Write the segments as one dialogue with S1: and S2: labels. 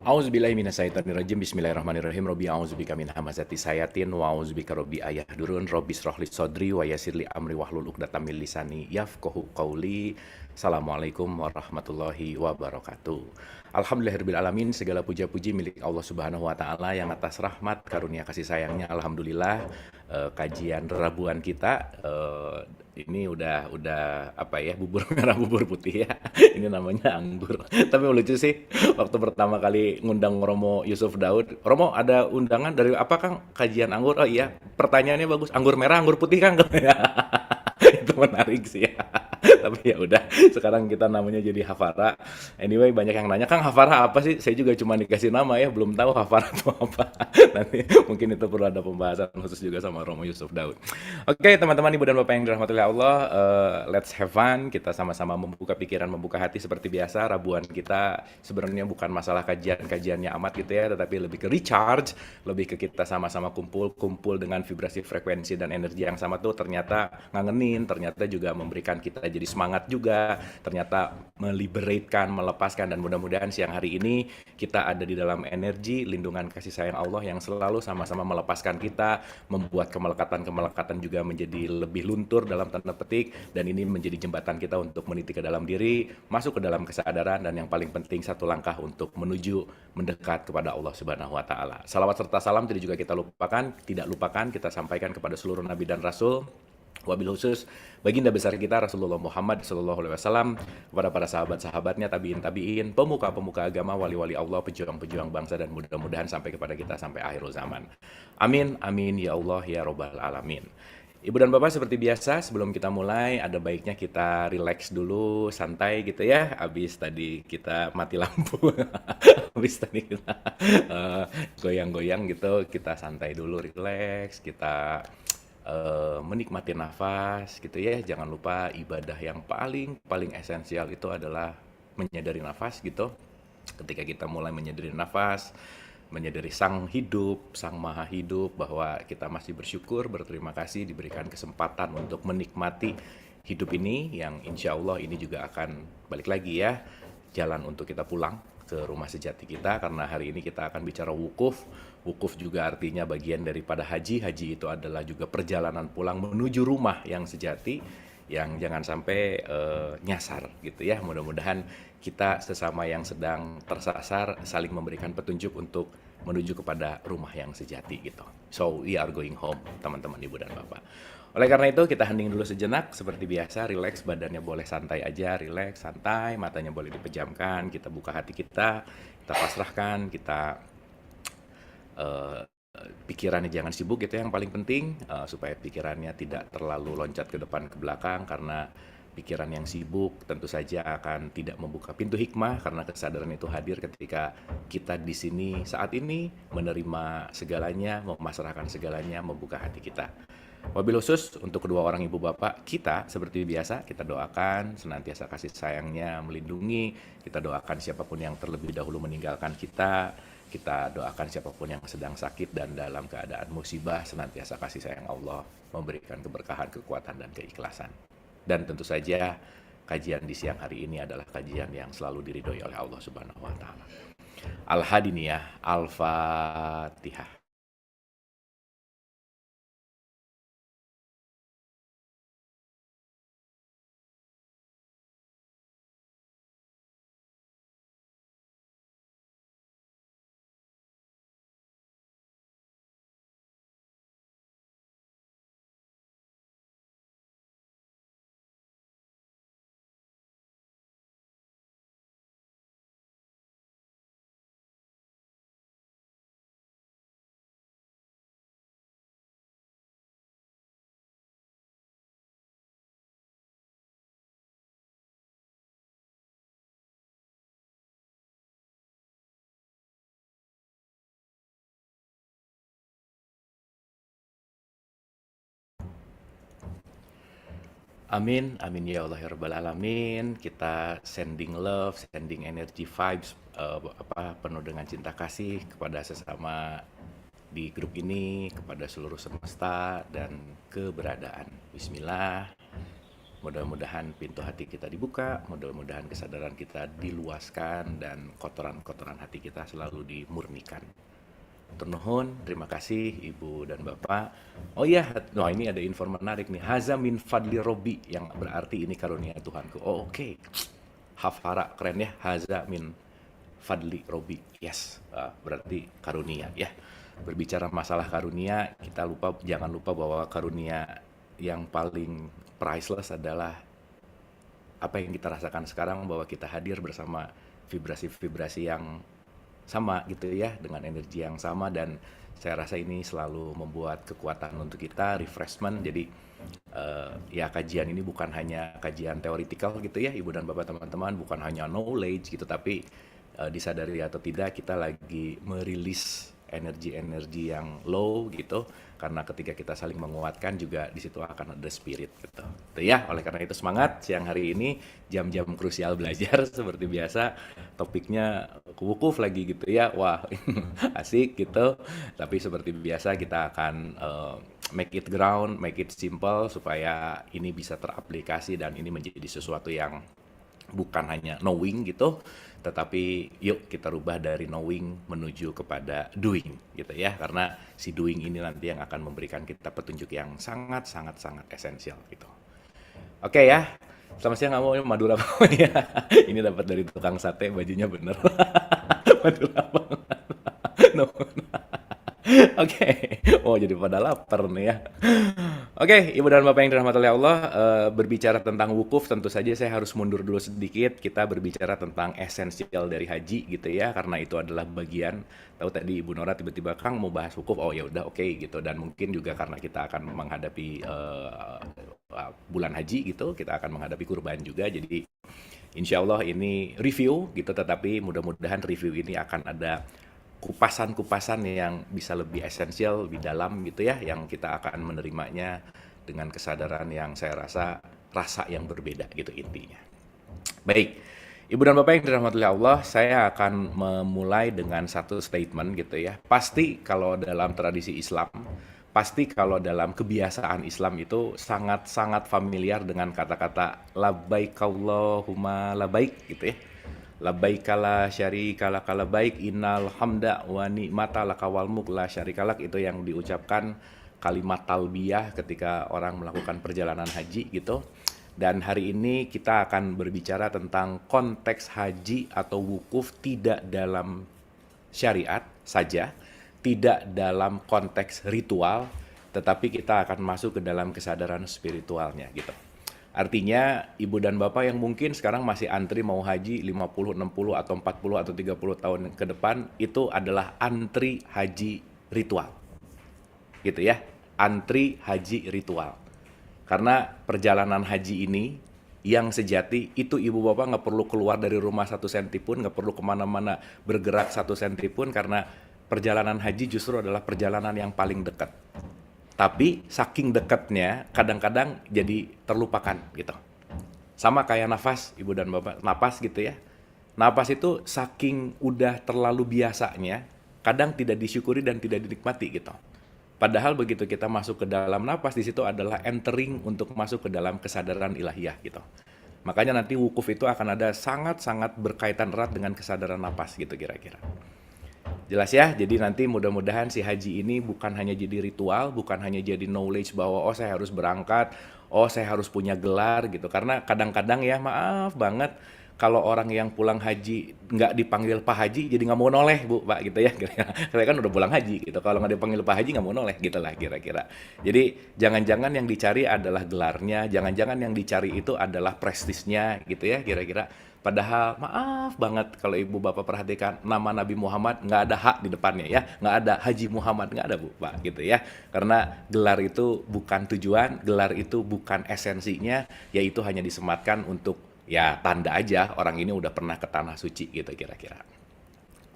S1: A'udzubillahi minasyaitonirrajim. Bismillahirrahmanirrahim. Robbi a'udzubika min hamazati sayatin wa a'udzubika robbi ayahdurun. Robbi shrahli sodri wa yassirli amri wahlul 'uqdatam min lisani yafqahu qauli. Assalamualaikum warahmatullahi wabarakatuh. Alhamdulillahirabbil alamin, segala puja-puji milik Allah Subhanahu wa taala yang atas rahmat karunia kasih sayangnya. Alhamdulillah, kajian Rabuan kita ini udah apa ya, bubur merah bubur putih ya. Ini namanya anggur. Tapi lucu sih, waktu pertama kali ngundang Romo Yusuf Daud, Romo ada undangan dari apa Kang? Kajian anggur. Oh iya, pertanyaannya bagus. Anggur merah, anggur putih Kang? Itu menarik sih ya. Tapi ya udah, sekarang kita namanya jadi Hafara. Anyway, banyak yang nanya, Kang Hafara apa sih? Saya juga cuma dikasih nama ya, belum tahu Hafara itu apa. Nanti mungkin itu perlu ada pembahasan khusus juga sama Romo Yusuf Daud. Oke, teman-teman, ibu dan bapak yang dirahmati oleh Allah, let's have fun. Kita sama-sama membuka pikiran, membuka hati seperti biasa. Rabuan kita sebenarnya bukan masalah kajian-kajiannya amat gitu ya, tetapi lebih ke recharge, lebih ke kita sama-sama kumpul dengan vibrasi, frekuensi, dan energi yang sama tuh ternyata ngangenin, ternyata juga memberikan kita jadi semangat juga, ternyata meliberatekan, melepaskan, dan mudah-mudahan siang hari ini kita ada di dalam energi, lindungan kasih sayang Allah yang selalu sama-sama melepaskan kita, membuat kemelekatan-kemelekatan juga menjadi lebih luntur dalam tanda petik, dan ini menjadi jembatan kita untuk meniti ke dalam diri, masuk ke dalam kesadaran, dan yang paling penting satu langkah untuk menuju mendekat kepada Allah Subhanahu wa taala. Salawat serta salam tidak lupakan kita sampaikan kepada seluruh nabi dan rasul, wabil khusus baginda besar kita Rasulullah Muhammad Sallallahu Alaihi Wasallam, kepada para sahabat-sahabatnya, tabiin, pemuka-pemuka agama, wali-wali Allah, pejuang-pejuang bangsa, dan mudah-mudahan sampai kepada kita sampai akhir zaman. Amin, amin ya Allah ya Robbal alamin. Ibu dan bapak, seperti biasa sebelum kita mulai ada baiknya kita relax dulu, santai gitu ya. Habis tadi kita mati lampu, habis tadi kita goyang-goyang gitu, kita santai dulu, relax, kita menikmati nafas gitu ya. Jangan lupa ibadah yang paling paling esensial itu adalah menyadari nafas gitu. Ketika kita mulai menyadari nafas, menyadari sang hidup, sang maha hidup, bahwa kita masih bersyukur, berterima kasih diberikan kesempatan untuk menikmati hidup ini, yang insya Allah ini juga akan balik lagi ya, jalan untuk kita pulang ke rumah sejati kita, karena hari ini kita akan bicara wukuf. Wukuf juga artinya bagian daripada haji. Haji itu adalah juga perjalanan pulang menuju rumah yang sejati, yang jangan sampai nyasar gitu ya. Mudah-mudahan kita sesama yang sedang tersasar saling memberikan petunjuk untuk menuju kepada rumah yang sejati gitu. So we are going home, teman-teman ibu dan bapak. Oleh karena itu kita hening dulu sejenak, seperti biasa, relax, badannya boleh santai aja, relax, santai, matanya boleh dipejamkan, kita buka hati kita pasrahkan, kita eh, pikirannya jangan sibuk gitu, yang paling penting supaya pikirannya tidak terlalu loncat ke depan ke belakang, karena pikiran yang sibuk tentu saja akan tidak membuka pintu hikmah, karena kesadaran itu hadir ketika kita di sini saat ini menerima segalanya, memasrahkan segalanya, membuka hati kita. Wabil khusus untuk kedua orang ibu bapak kita, seperti biasa kita doakan senantiasa kasih sayangnya melindungi, kita doakan siapapun yang terlebih dahulu meninggalkan kita doakan siapapun yang sedang sakit dan dalam keadaan musibah, senantiasa kasih sayang Allah memberikan keberkahan, kekuatan, dan keikhlasan. Dan tentu saja kajian di siang hari ini adalah kajian yang selalu diridhoi oleh Allah Subhanahu wa taala. Al-Hadiniyah, Al-Fatihah. Amin, amin ya Allah ya Rabbal Alamin. Kita sending love, sending energy vibes, penuh dengan cinta kasih kepada sesama di grup ini, kepada seluruh semesta dan keberadaan. Bismillah. Mudah-mudahan pintu hati kita dibuka, mudah-mudahan kesadaran kita diluaskan, dan kotoran-kotoran hati kita selalu dimurnikan. Turnuhun, terima kasih Ibu dan Bapak. Oh iya, nah ini ada info menarik nih. Haza min fadli Robi, yang berarti ini karunia Tuhanku. Oh oke. Hafara, keren ya. Haza min fadli Robi. Yes, berarti karunia ya. Berbicara masalah karunia, kita jangan lupa bahwa karunia yang paling priceless adalah apa yang kita rasakan sekarang, bahwa kita hadir bersama vibrasi-vibrasi yang sama gitu ya, dengan energi yang sama, dan saya rasa ini selalu membuat kekuatan untuk kita, refreshment. Jadi ya kajian ini bukan hanya kajian teoritikal gitu ya Ibu dan Bapak teman-teman, bukan hanya knowledge gitu, tapi disadari atau tidak kita lagi merilis energi-energi yang low gitu, karena ketika kita saling menguatkan juga di situ akan ada spirit gitu. Tuh ya, oleh karena itu semangat siang hari ini, jam-jam krusial belajar seperti biasa, topiknya wukuf lagi gitu ya. Wah, asik gitu. Tapi seperti biasa kita akan make it ground, make it simple supaya ini bisa teraplikasi dan ini menjadi sesuatu yang bukan hanya knowing gitu, tetapi yuk kita rubah dari knowing menuju kepada doing gitu ya, karena si doing ini nanti yang akan memberikan kita petunjuk yang sangat sangat sangat esensial gitu. Oke ya, selamat siang kamu, Madura ya. Ini dapat dari tukang sate, bajunya bener. Madura banget. No. Oke, oh jadi pada lapar nih ya. Oke, Ibu dan Bapak yang dirahmati oleh Allah, berbicara tentang wukuf tentu saja saya harus mundur dulu sedikit. Kita berbicara tentang esensial dari haji gitu ya, karena itu adalah bagian. Tahu tadi Ibu Nora tiba-tiba Kang mau bahas wukuf, oh ya udah oke gitu. Dan mungkin juga karena kita akan menghadapi bulan haji gitu, kita akan menghadapi kurban juga. Jadi insya Allah ini review gitu, tetapi mudah-mudahan review ini akan ada kupasan-kupasan yang bisa lebih esensial, lebih dalam gitu ya, yang kita akan menerimanya dengan kesadaran yang saya rasa yang berbeda gitu intinya. Baik, Ibu dan Bapak yang dirahmati Allah, saya akan memulai dengan satu statement gitu ya. Pasti kalau dalam tradisi Islam, pasti kalau dalam kebiasaan Islam itu sangat-sangat familiar dengan kata-kata labbaik Allahumma labbaik gitu ya. Labbaika la syarika laka labbaik innal hamda wa ni'mata laka wal mulk la syarika lak, itu yang diucapkan kalimat talbiyah ketika orang melakukan perjalanan haji gitu. Dan hari ini kita akan berbicara tentang konteks haji atau wukuf tidak dalam syariat saja, tidak dalam konteks ritual, tetapi kita akan masuk ke dalam kesadaran spiritualnya gitu. Artinya Ibu dan Bapak yang mungkin sekarang masih antri mau haji 50, 60 atau 40 atau 30 tahun ke depan, itu adalah antri haji ritual. Gitu ya, antri haji ritual. Karena perjalanan haji ini yang sejati itu Ibu Bapak nggak perlu keluar dari rumah 1 senti pun, nggak perlu kemana-mana bergerak 1 senti pun, karena perjalanan haji justru adalah perjalanan yang paling dekat. Tapi saking dekatnya kadang-kadang jadi terlupakan gitu. Sama kayak nafas, Ibu dan Bapak, napas gitu ya. Napas itu saking udah terlalu biasanya, kadang tidak disyukuri dan tidak dinikmati gitu. Padahal begitu kita masuk ke dalam napas, di situ adalah entering untuk masuk ke dalam kesadaran ilahiyah gitu. Makanya nanti wukuf itu akan ada sangat-sangat berkaitan erat dengan kesadaran napas gitu kira-kira. Jelas ya, jadi nanti mudah-mudahan si haji ini bukan hanya jadi ritual, bukan hanya jadi knowledge bahwa oh saya harus berangkat, oh saya harus punya gelar gitu. Karena kadang-kadang ya maaf banget, kalau orang yang pulang haji nggak dipanggil Pak Haji, jadi nggak mau noleh Bu, Pak gitu ya. Saya kan udah pulang haji gitu, kalau nggak dipanggil Pak Haji nggak mau noleh gitu lah kira-kira. Jadi jangan-jangan yang dicari adalah gelarnya, jangan-jangan yang dicari itu adalah prestisnya gitu ya kira-kira. Padahal maaf banget kalau Ibu Bapak perhatikan nama Nabi Muhammad nggak ada hak di depannya ya, nggak ada Haji Muhammad, nggak ada Bu Pak gitu ya. Karena gelar itu bukan tujuan, gelar itu bukan esensinya, yaitu hanya disematkan untuk ya tanda aja orang ini udah pernah ke tanah suci gitu kira-kira.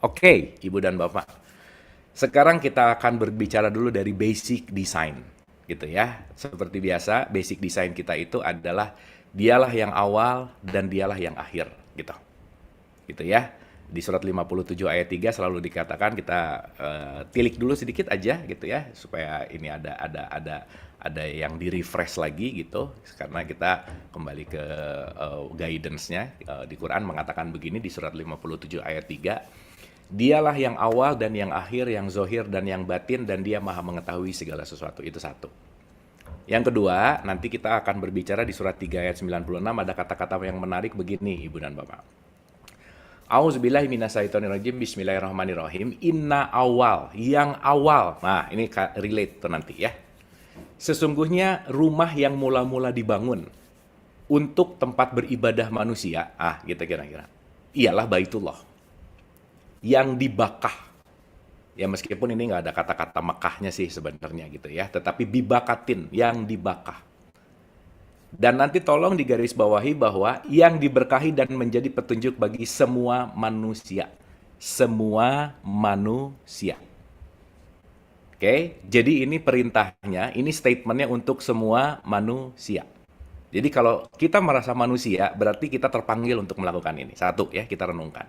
S1: Oke, Ibu dan Bapak. Sekarang kita akan berbicara dulu dari basic design gitu ya. Seperti biasa, basic design kita itu adalah dialah yang awal dan dialah yang akhir gitu. Gitu ya. Di surat 57 ayat 3 selalu dikatakan kita tilik dulu sedikit aja gitu ya supaya ini ada yang di-refresh lagi gitu karena kita kembali ke guidance-nya di Quran mengatakan begini di surat 57 ayat 3. Dialah yang awal dan yang akhir, yang zohir dan yang batin dan dia maha mengetahui segala sesuatu. Itu satu. Yang kedua, nanti kita akan berbicara di surat 3 ayat 96 ada kata-kata yang menarik begini Ibu dan Bapak. Auzubillahi minasyaitonirrajim. Bismillahirrahmanirrahim. Inna awal, yang awal. Nah, ini relate tuh nanti ya. Sesungguhnya rumah yang mula-mula dibangun untuk tempat beribadah manusia, gitu kira-kira. Ialah Baitullah yang dibakah. Ya meskipun ini nggak ada kata-kata Mekahnya sih sebenarnya gitu ya, tetapi bibakatin, yang dibakah. Dan nanti tolong digarisbawahi bahwa yang diberkahi dan menjadi petunjuk bagi semua manusia. Semua manusia. Oke, jadi ini perintahnya, ini statementnya untuk semua manusia. Jadi kalau kita merasa manusia, berarti kita terpanggil untuk melakukan ini. Satu ya, kita renungkan.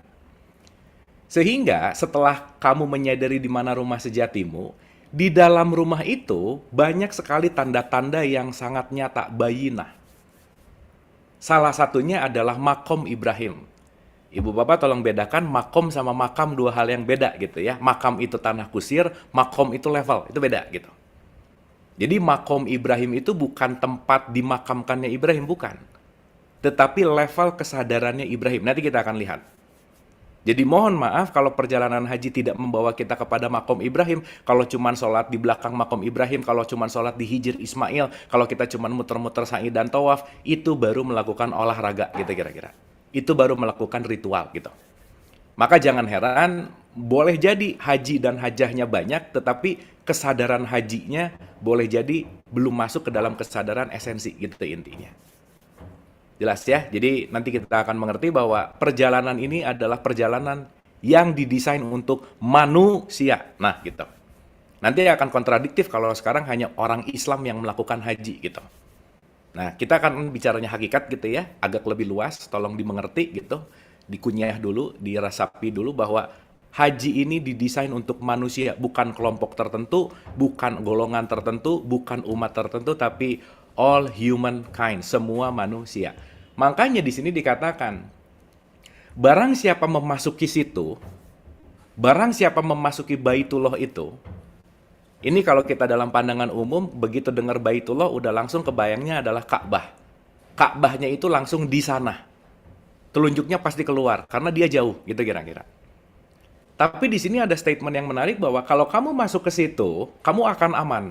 S1: Sehingga setelah kamu menyadari di mana rumah sejatimu, di dalam rumah itu banyak sekali tanda-tanda yang sangat nyata, bayinah. Salah satunya adalah makom Ibrahim. Ibu bapak tolong bedakan makom sama makam, dua hal yang beda gitu ya. Makam itu tanah kusir, makom itu level, itu beda gitu. Jadi makom Ibrahim itu bukan tempat dimakamkannya Ibrahim, bukan. Tetapi level kesadarannya Ibrahim. Nanti kita akan lihat. Jadi mohon maaf kalau perjalanan haji tidak membawa kita kepada makom Ibrahim, kalau cuman sholat di belakang makom Ibrahim, kalau cuman sholat di Hijr Ismail, kalau kita cuman muter-muter sa'i dan tawaf, itu baru melakukan olahraga gitu kira-kira. Itu baru melakukan ritual gitu. Maka jangan heran, boleh jadi haji dan hajahnya banyak, tetapi kesadaran hajinya boleh jadi belum masuk ke dalam kesadaran esensi gitu intinya. Jelas ya? Jadi nanti kita akan mengerti bahwa perjalanan ini adalah perjalanan yang didesain untuk manusia. Nah, gitu. Nanti akan kontradiktif kalau sekarang hanya orang Islam yang melakukan haji gitu. Nah, kita akan bicaranya hakikat gitu ya, agak lebih luas, tolong dimengerti gitu. Dikunyah dulu, dirasapi dulu bahwa haji ini didesain untuk manusia, bukan kelompok tertentu, bukan golongan tertentu, bukan umat tertentu, tapi all humankind, semua manusia. Makanya di sini dikatakan, barang siapa memasuki situ, barang siapa memasuki Baitullah itu, ini kalau kita dalam pandangan umum, begitu dengar Baitullah, udah langsung kebayangnya adalah Ka'bah. Ka'bahnya itu langsung di sana. Telunjuknya pasti keluar, karena dia jauh, gitu kira-kira. Tapi di sini ada statement yang menarik bahwa kalau kamu masuk ke situ, kamu akan aman.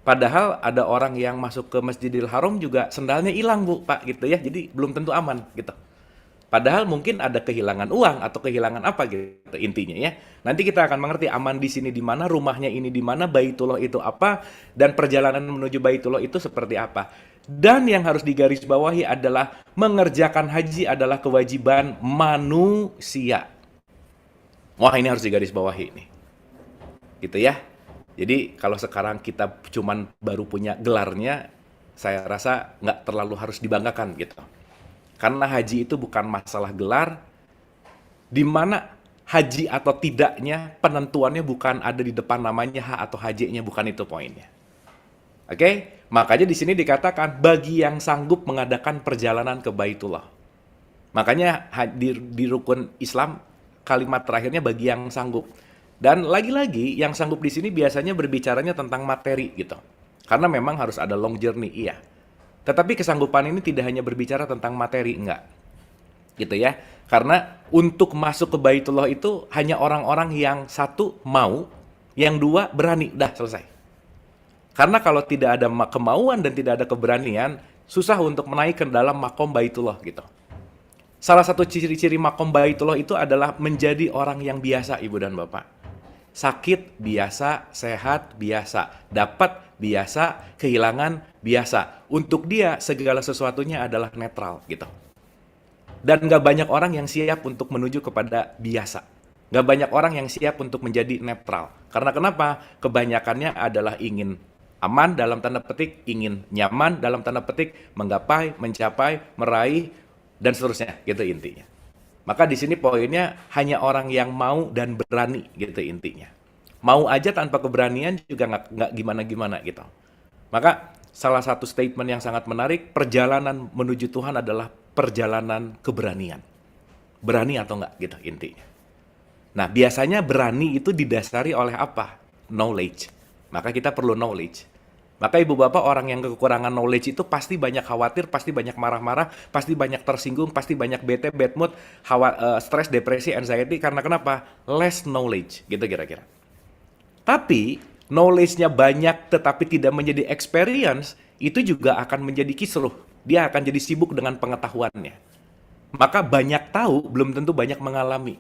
S1: Padahal ada orang yang masuk ke Masjidil Haram juga sendalnya hilang Bu, Pak gitu ya. Jadi belum tentu aman gitu. Padahal mungkin ada kehilangan uang atau kehilangan apa gitu intinya ya. Nanti kita akan mengerti aman di sini di mana, rumahnya ini di mana, Baitullah itu apa, dan perjalanan menuju Baitullah itu seperti apa. Dan yang harus digarisbawahi adalah mengerjakan haji adalah kewajiban manusia. Wah, ini harus digarisbawahi nih. Gitu ya. Jadi kalau sekarang kita cuman baru punya gelarnya, saya rasa nggak terlalu harus dibanggakan gitu. Karena haji itu bukan masalah gelar, di mana haji atau tidaknya penentuannya bukan ada di depan namanya H atau HJ-nya, bukan itu poinnya. Oke? Makanya di sini dikatakan bagi yang sanggup mengadakan perjalanan ke Baitullah. Makanya di rukun Islam kalimat terakhirnya bagi yang sanggup. Dan lagi-lagi yang sanggup di sini biasanya berbicaranya tentang materi gitu. Karena memang harus ada long journey, iya. Tetapi kesanggupan ini tidak hanya berbicara tentang materi, enggak. Gitu ya. Karena untuk masuk ke Baitullah itu hanya orang-orang yang satu mau, yang dua berani, udah selesai. Karena kalau tidak ada kemauan dan tidak ada keberanian, susah untuk menaik ke dalam makom Baitullah gitu. Salah satu ciri-ciri makom Baitullah itu adalah menjadi orang yang biasa, Ibu dan Bapak. Sakit biasa, sehat biasa, dapat biasa, kehilangan biasa. Untuk dia segala sesuatunya adalah netral gitu. Dan nggak banyak orang yang siap untuk menuju kepada biasa. Nggak banyak orang yang siap untuk menjadi netral. Karena kenapa? Kebanyakannya adalah ingin aman dalam tanda petik, ingin nyaman dalam tanda petik, menggapai, mencapai, meraih, dan seterusnya. Gitu intinya. Maka di sini poinnya hanya orang yang mau dan berani gitu intinya. Mau aja tanpa keberanian juga nggak gimana-gimana gitu. Maka salah satu statement yang sangat menarik, perjalanan menuju Tuhan adalah perjalanan keberanian. Berani atau enggak gitu intinya. Nah, biasanya berani itu didasari oleh apa? Knowledge. Maka kita perlu knowledge. Maka ibu bapak orang yang kekurangan knowledge itu pasti banyak khawatir, pasti banyak marah-marah, pasti banyak tersinggung, pasti banyak bete, bad mood, stres, depresi, anxiety. Karena kenapa? Less knowledge, gitu kira-kira. Tapi, knowledge-nya banyak tetapi tidak menjadi experience, itu juga akan menjadi kisruh. Dia akan jadi sibuk dengan pengetahuannya. Maka banyak tahu, belum tentu banyak mengalami.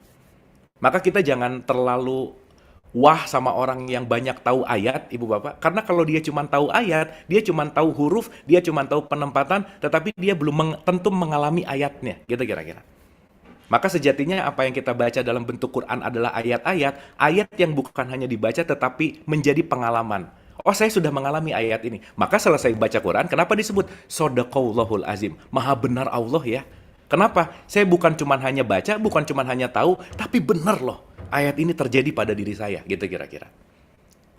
S1: Maka kita jangan terlalu wah sama orang yang banyak tahu ayat, ibu bapak. Karena kalau dia cuma tahu ayat, dia cuma tahu huruf, dia cuma tahu penempatan, tetapi dia belum tentu mengalami ayatnya, gitu kira-kira. Maka sejatinya apa yang kita baca dalam bentuk Quran adalah ayat-ayat, ayat yang bukan hanya dibaca tetapi menjadi pengalaman. Oh, saya sudah mengalami ayat ini. Maka selesai baca Quran, kenapa disebut Shodaqallahul Azim? Maha benar Allah ya. Kenapa? Saya bukan cuma hanya baca, bukan cuma hanya tahu, tapi benar loh. Ayat ini terjadi pada diri saya, gitu kira-kira.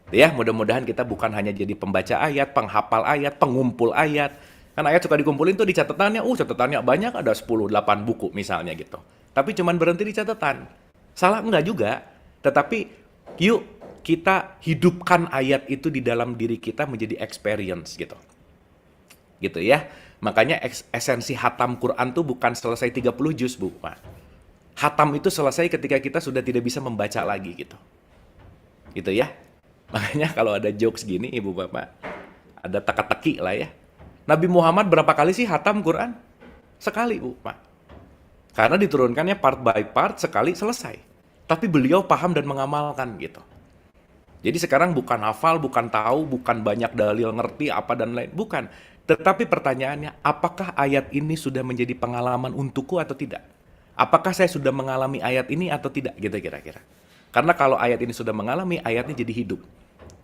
S1: Ya, mudah-mudahan kita bukan hanya jadi pembaca ayat, penghafal ayat, pengumpul ayat. Kan ayat suka dikumpulin tuh di catatannya, catatannya banyak, ada 10, 8 buku misalnya gitu. Tapi cuman berhenti di catatan. Salah enggak juga, tetapi yuk kita hidupkan ayat itu di dalam diri kita menjadi experience gitu. Gitu ya. Makanya esensi hatam Quran tuh bukan selesai 30 juz, Bu. Hatam itu selesai ketika kita sudah tidak bisa membaca lagi gitu. Gitu ya. Makanya kalau ada jokes gini, Ibu Bapak, ada teka-teki lah ya. Nabi Muhammad berapa kali sih hatam Quran? Sekali, Bu, Pak. Karena diturunkannya part by part, sekali selesai. Tapi beliau paham dan mengamalkan gitu. Jadi sekarang bukan hafal, bukan tahu, bukan banyak dalil ngerti apa dan lain, bukan. Tetapi pertanyaannya, apakah ayat ini sudah menjadi pengalaman untukku atau tidak? Apakah saya sudah mengalami ayat ini atau tidak? Gitu kira-kira. Karena kalau ayat ini sudah mengalami, ayatnya jadi hidup.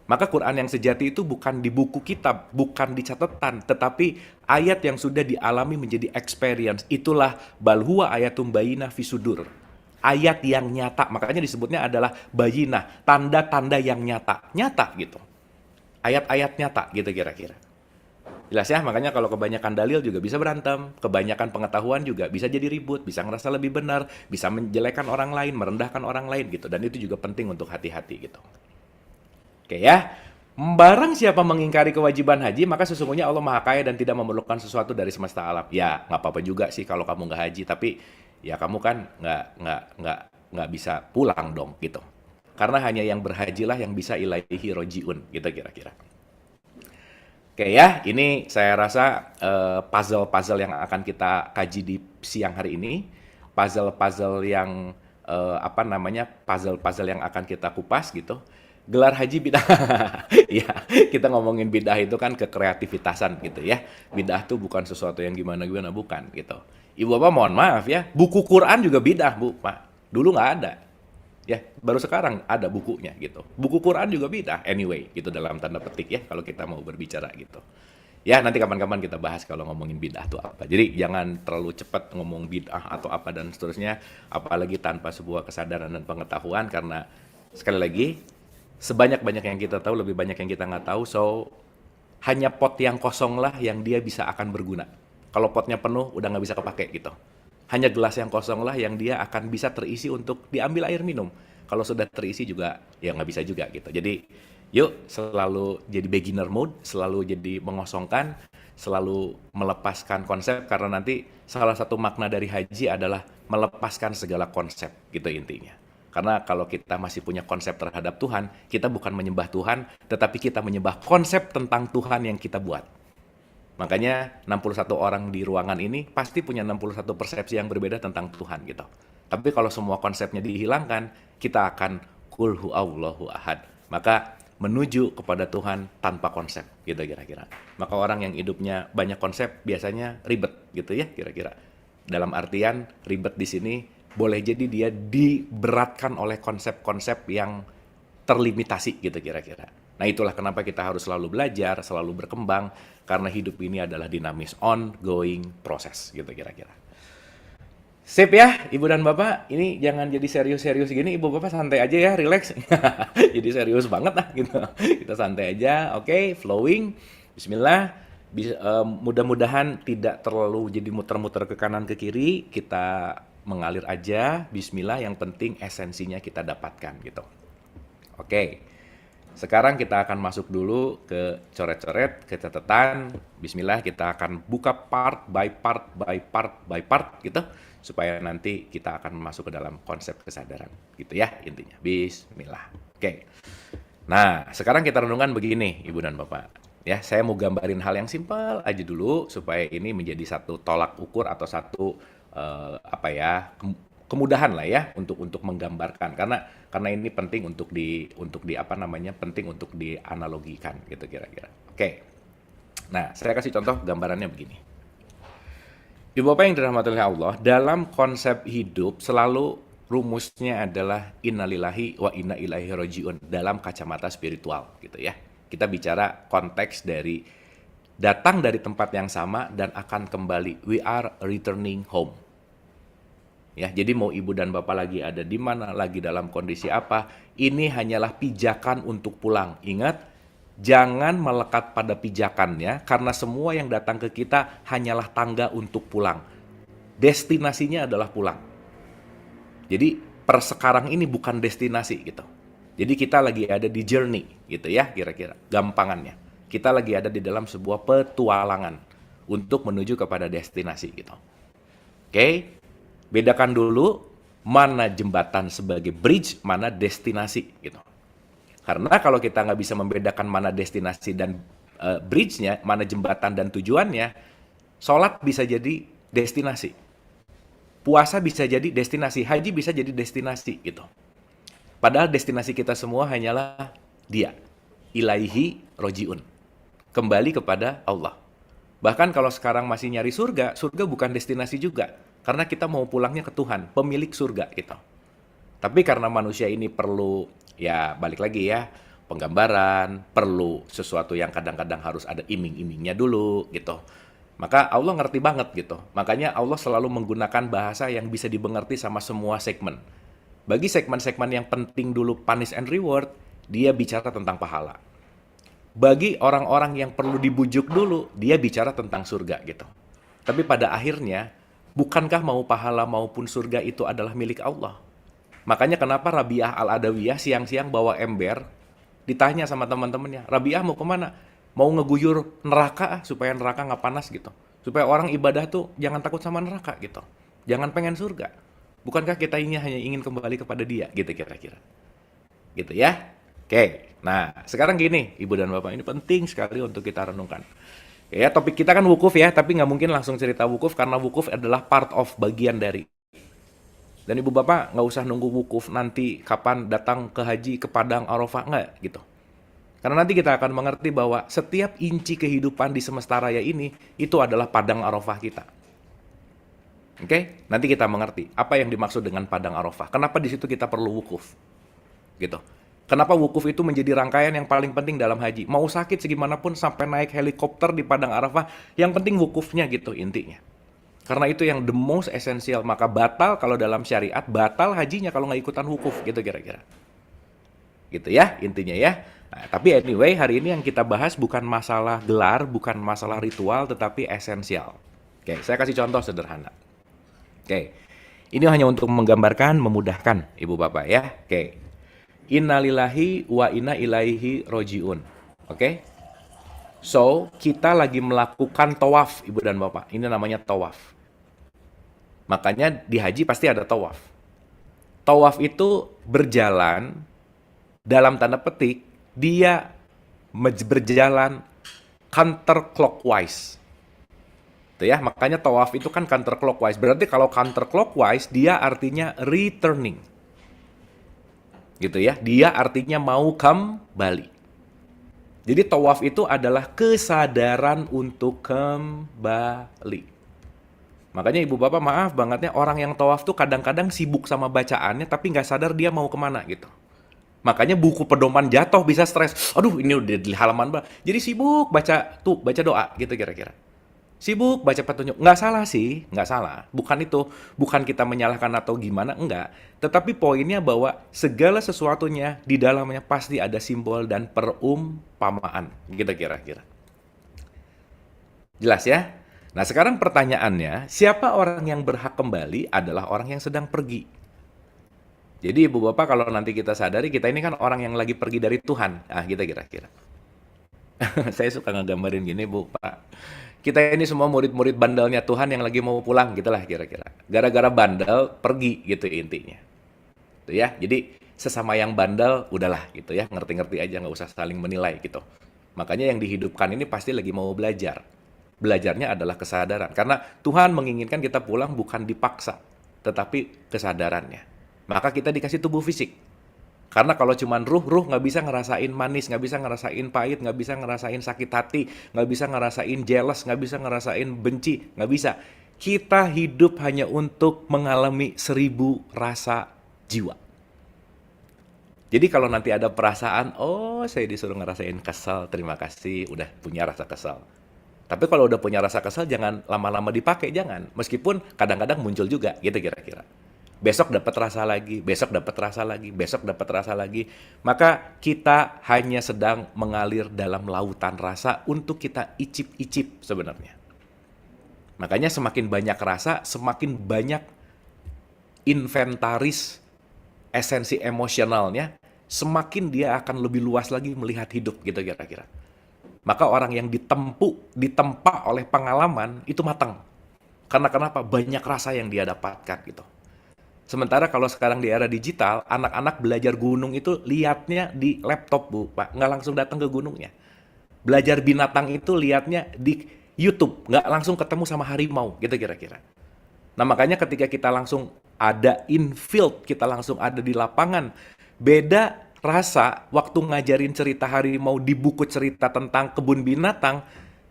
S1: Maka Quran yang sejati itu bukan di buku kitab, bukan di catatan, tetapi ayat yang sudah dialami menjadi experience. Itulah bal huwa ayatum bayyinah fi sudur. Ayat yang nyata, makanya disebutnya adalah bayyinah, tanda-tanda yang nyata. Nyata gitu. Ayat-ayat nyata gitu kira-kira. Jelas ya, makanya kalau kebanyakan dalil juga bisa berantem, kebanyakan pengetahuan juga bisa jadi ribut, bisa ngerasa lebih benar, bisa menjelekan orang lain, merendahkan orang lain gitu. Dan itu juga penting untuk hati-hati gitu. Oke ya, barang siapa mengingkari kewajiban haji, maka sesungguhnya Allah Maha Kaya dan tidak memerlukan sesuatu dari semesta alam. Ya, nggak apa-apa juga sih kalau kamu nggak haji, tapi ya kamu kan nggak bisa pulang dong gitu. Karena hanya yang berhajilah yang bisa ilaihi rojiun gitu kira-kira. Oke ya, ini saya rasa puzzle-puzzle yang akan kita kaji di siang hari ini, puzzle-puzzle yang puzzle-puzzle yang akan kita kupas gitu. Gelar haji bidah. Ya, kita ngomongin bidah itu kan kekreativitasan gitu ya. Bidah tuh bukan sesuatu yang gimana-gimana, bukan gitu. Ibu Bapak mohon maaf ya, buku Quran juga bidah, Bu, Pak. Dulu nggak ada. Ya, baru sekarang ada bukunya gitu. Buku Quran juga bidah anyway gitu dalam tanda petik ya kalau kita mau berbicara gitu. Ya, nanti kapan-kapan kita bahas kalau ngomongin bid'ah itu apa. Jadi jangan terlalu cepat ngomong bid'ah atau apa dan seterusnya, apalagi tanpa sebuah kesadaran dan pengetahuan karena sekali lagi sebanyak-banyak yang kita tahu, lebih banyak yang kita nggak tahu. So, hanya pot yang kosong lah yang dia bisa akan berguna. Kalau potnya penuh, udah nggak bisa kepake gitu. Hanya gelas yang kosong lah yang dia akan bisa terisi untuk diambil air minum. Kalau sudah terisi juga, ya nggak bisa juga gitu. Jadi, yuk selalu jadi beginner mode, selalu jadi mengosongkan, selalu melepaskan konsep. Karena nanti salah satu makna dari haji adalah melepaskan segala konsep gitu intinya. Karena kalau kita masih punya konsep terhadap Tuhan, kita bukan menyembah Tuhan, tetapi kita menyembah konsep tentang Tuhan yang kita buat. Makanya 61 orang di ruangan ini pasti punya 61 persepsi yang berbeda tentang Tuhan gitu. Tapi kalau semua konsepnya dihilangkan, kita akan qul huwallahu ahad. Maka menuju kepada Tuhan tanpa konsep gitu kira-kira. Maka orang yang hidupnya banyak konsep biasanya ribet gitu ya kira-kira. Dalam artian ribet di sini boleh jadi dia diberatkan oleh konsep-konsep yang terlimitasi gitu kira-kira. Nah itulah kenapa kita harus selalu belajar, selalu berkembang, karena hidup ini adalah dinamis, ongoing proses gitu kira-kira. Sip ya, Ibu dan Bapak. Ini jangan jadi serius-serius gini, Ibu Bapak santai aja ya, relax. Jadi serius banget lah gitu. Kita santai aja, oke, flowing. Bismillah. Mudah-mudahan tidak terlalu jadi muter-muter ke kanan ke kiri. Kita mengalir aja. Bismillah. Yang penting esensinya kita dapatkan gitu. Oke. Sekarang kita akan masuk dulu ke coret-coret, ke catatan. Bismillah, kita akan buka part by part by part by part gitu, supaya nanti kita akan masuk ke dalam konsep kesadaran gitu ya intinya. Bismillah. Oke. Nah, sekarang kita renungkan begini, Ibu dan Bapak. Ya, saya mau gambarin hal yang simpel aja dulu supaya ini menjadi satu tolak ukur atau satu apa ya, kemudahan lah ya untuk menggambarkan karena ini penting untuk di apa namanya, penting untuk dianalogikan gitu kira-kira. Oke. Nah, saya kasih contoh gambarannya begini. Ibu Bapak yang dirahmati oleh Allah, dalam konsep hidup selalu rumusnya adalah innalillahi wa inna ilaihi rajiun dalam kacamata spiritual gitu ya. Kita bicara konteks dari datang dari tempat yang sama dan akan kembali. We are returning home. Ya, jadi mau ibu dan bapak lagi ada di mana, lagi dalam kondisi apa, ini hanyalah pijakan untuk pulang. Ingat, jangan melekat pada pijakannya, karena semua yang datang ke kita hanyalah tangga untuk pulang. Destinasinya adalah pulang. Jadi, per sekarang ini bukan destinasi gitu. Jadi kita lagi ada di journey gitu ya, kira-kira gampangannya. Kita lagi ada di dalam sebuah petualangan untuk menuju kepada destinasi gitu. Oke? Bedakan dulu mana jembatan sebagai bridge, mana destinasi gitu. Karena kalau kita nggak bisa membedakan mana destinasi dan bridge-nya, mana jembatan dan tujuannya, sholat bisa jadi destinasi. Puasa bisa jadi destinasi, haji bisa jadi destinasi gitu. Padahal destinasi kita semua hanyalah Dia. Ilaihi rojiun. Kembali kepada Allah. Bahkan kalau sekarang masih nyari surga, surga bukan destinasi juga. Karena kita mau pulangnya ke Tuhan, pemilik surga gitu. Tapi karena manusia ini perlu, ya balik lagi ya, penggambaran, perlu sesuatu yang kadang-kadang harus ada iming-imingnya dulu gitu. Maka Allah ngerti banget gitu. Makanya Allah selalu menggunakan bahasa yang bisa dimengerti sama semua segmen. Bagi segmen-segmen yang penting dulu punish and reward, dia bicara tentang pahala. Bagi orang-orang yang perlu dibujuk dulu, dia bicara tentang surga gitu. Tapi pada akhirnya, bukankah mau pahala maupun surga itu adalah milik Allah? Makanya kenapa Rabi'ah Al-Adawiyah siang-siang bawa ember, ditanya sama teman-temannya, Rabi'ah mau kemana? Mau ngeguyur neraka supaya neraka nggak panas gitu. Supaya orang ibadah tuh jangan takut sama neraka gitu. Jangan pengen surga. Bukankah kita ini hanya ingin kembali kepada Dia gitu kira-kira. Gitu ya. Oke. Nah, sekarang gini, Ibu dan Bapak, ini penting sekali untuk kita renungkan. Ya, topik kita kan wukuf ya, tapi nggak mungkin langsung cerita wukuf karena wukuf adalah part of bagian dari. Dan Ibu Bapak nggak usah nunggu wukuf nanti kapan datang ke haji ke Padang Arafah, nggak gitu. Karena nanti kita akan mengerti bahwa setiap inci kehidupan di semesta raya ini itu adalah Padang Arafah kita. Oke, nanti kita mengerti apa yang dimaksud dengan Padang Arafah. Kenapa di situ kita perlu wukuf, gitu. Kenapa wukuf itu menjadi rangkaian yang paling penting dalam haji? Mau sakit segimanapun sampai naik helikopter di Padang Arafah, yang penting wukufnya gitu intinya. Karena itu yang the most essential. Maka batal kalau dalam syariat, batal hajinya kalau nggak ikutan wukuf gitu kira-kira. Gitu ya intinya ya. Nah, tapi anyway hari ini yang kita bahas bukan masalah gelar, bukan masalah ritual, tetapi esensial. Oke, saya kasih contoh sederhana. Oke, ini hanya untuk menggambarkan, memudahkan Ibu Bapak ya. Oke, innalillahi wa inna ilaihi rojiun. Oke, so kita lagi melakukan tawaf Ibu dan Bapak. Ini namanya tawaf. Makanya di haji pasti ada tawaf. Tawaf itu berjalan dalam tanda petik, dia berjalan counterclockwise. Itu ya, makanya tawaf itu kan counterclockwise. Berarti kalau counterclockwise dia artinya returning. Gitu ya. Dia artinya mau kembali. Jadi tawaf itu adalah kesadaran untuk kembali. Makanya Ibu Bapak maaf bangetnya orang yang tawaf tuh kadang-kadang sibuk sama bacaannya tapi nggak sadar dia mau kemana gitu. Makanya buku pedoman jatuh bisa stres. Aduh ini udah di halaman. Jadi sibuk baca doa gitu kira-kira. Sibuk baca petunjuk, nggak salah sih, nggak salah. Bukan itu, bukan kita menyalahkan atau gimana, enggak. Tetapi poinnya bahwa segala sesuatunya di dalamnya pasti ada simbol dan perumpamaan. Gitu kira-kira. Jelas ya? Nah sekarang pertanyaannya, siapa orang yang berhak kembali adalah orang yang sedang pergi. Jadi ibu bapak kalau nanti kita sadari, kita ini kan orang yang lagi pergi dari Tuhan. Ah kita kira-kira. Saya suka ngegambarin gini bu, Pak. Kita ini semua murid-murid bandelnya Tuhan yang lagi mau pulang, gitulah kira-kira. Gara-gara bandel, pergi gitu intinya. Gitu ya. Jadi sesama yang bandel, udahlah gitu ya. Ngerti-ngerti aja, nggak usah saling menilai gitu. Makanya yang dihidupkan ini pasti lagi mau belajar. Belajarnya adalah kesadaran. Karena Tuhan menginginkan kita pulang bukan dipaksa, tetapi kesadarannya. Maka kita dikasih tubuh fisik. Karena kalau cuman ruh nggak bisa ngerasain manis, nggak bisa ngerasain pahit, nggak bisa ngerasain sakit hati, nggak bisa ngerasain jealous, nggak bisa ngerasain benci, nggak bisa. Kita hidup hanya untuk mengalami 1000 rasa jiwa. Jadi kalau nanti ada perasaan, oh saya disuruh ngerasain kesel, terima kasih, udah punya rasa kesel. Tapi kalau udah punya rasa kesel, jangan lama-lama dipakai, jangan. Meskipun kadang-kadang muncul juga, gitu kira-kira. Besok dapat rasa lagi, besok dapat rasa lagi, besok dapat rasa lagi. Maka kita hanya sedang mengalir dalam lautan rasa untuk kita icip-icip sebenarnya. Makanya semakin banyak rasa, semakin banyak inventaris esensi emosionalnya, semakin dia akan lebih luas lagi melihat hidup gitu kira-kira. Maka orang yang ditempa oleh pengalaman itu matang. Karena kenapa? Banyak rasa yang dia dapatkan gitu. Sementara kalau sekarang di era digital, anak-anak belajar gunung itu lihatnya di laptop, Bu, Pak. Nggak langsung datang ke gunungnya. Belajar binatang itu lihatnya di YouTube. Nggak langsung ketemu sama harimau, gitu kira-kira. Nah, makanya ketika kita langsung ada in field, kita langsung ada di lapangan, beda rasa waktu ngajarin cerita harimau di buku cerita tentang kebun binatang,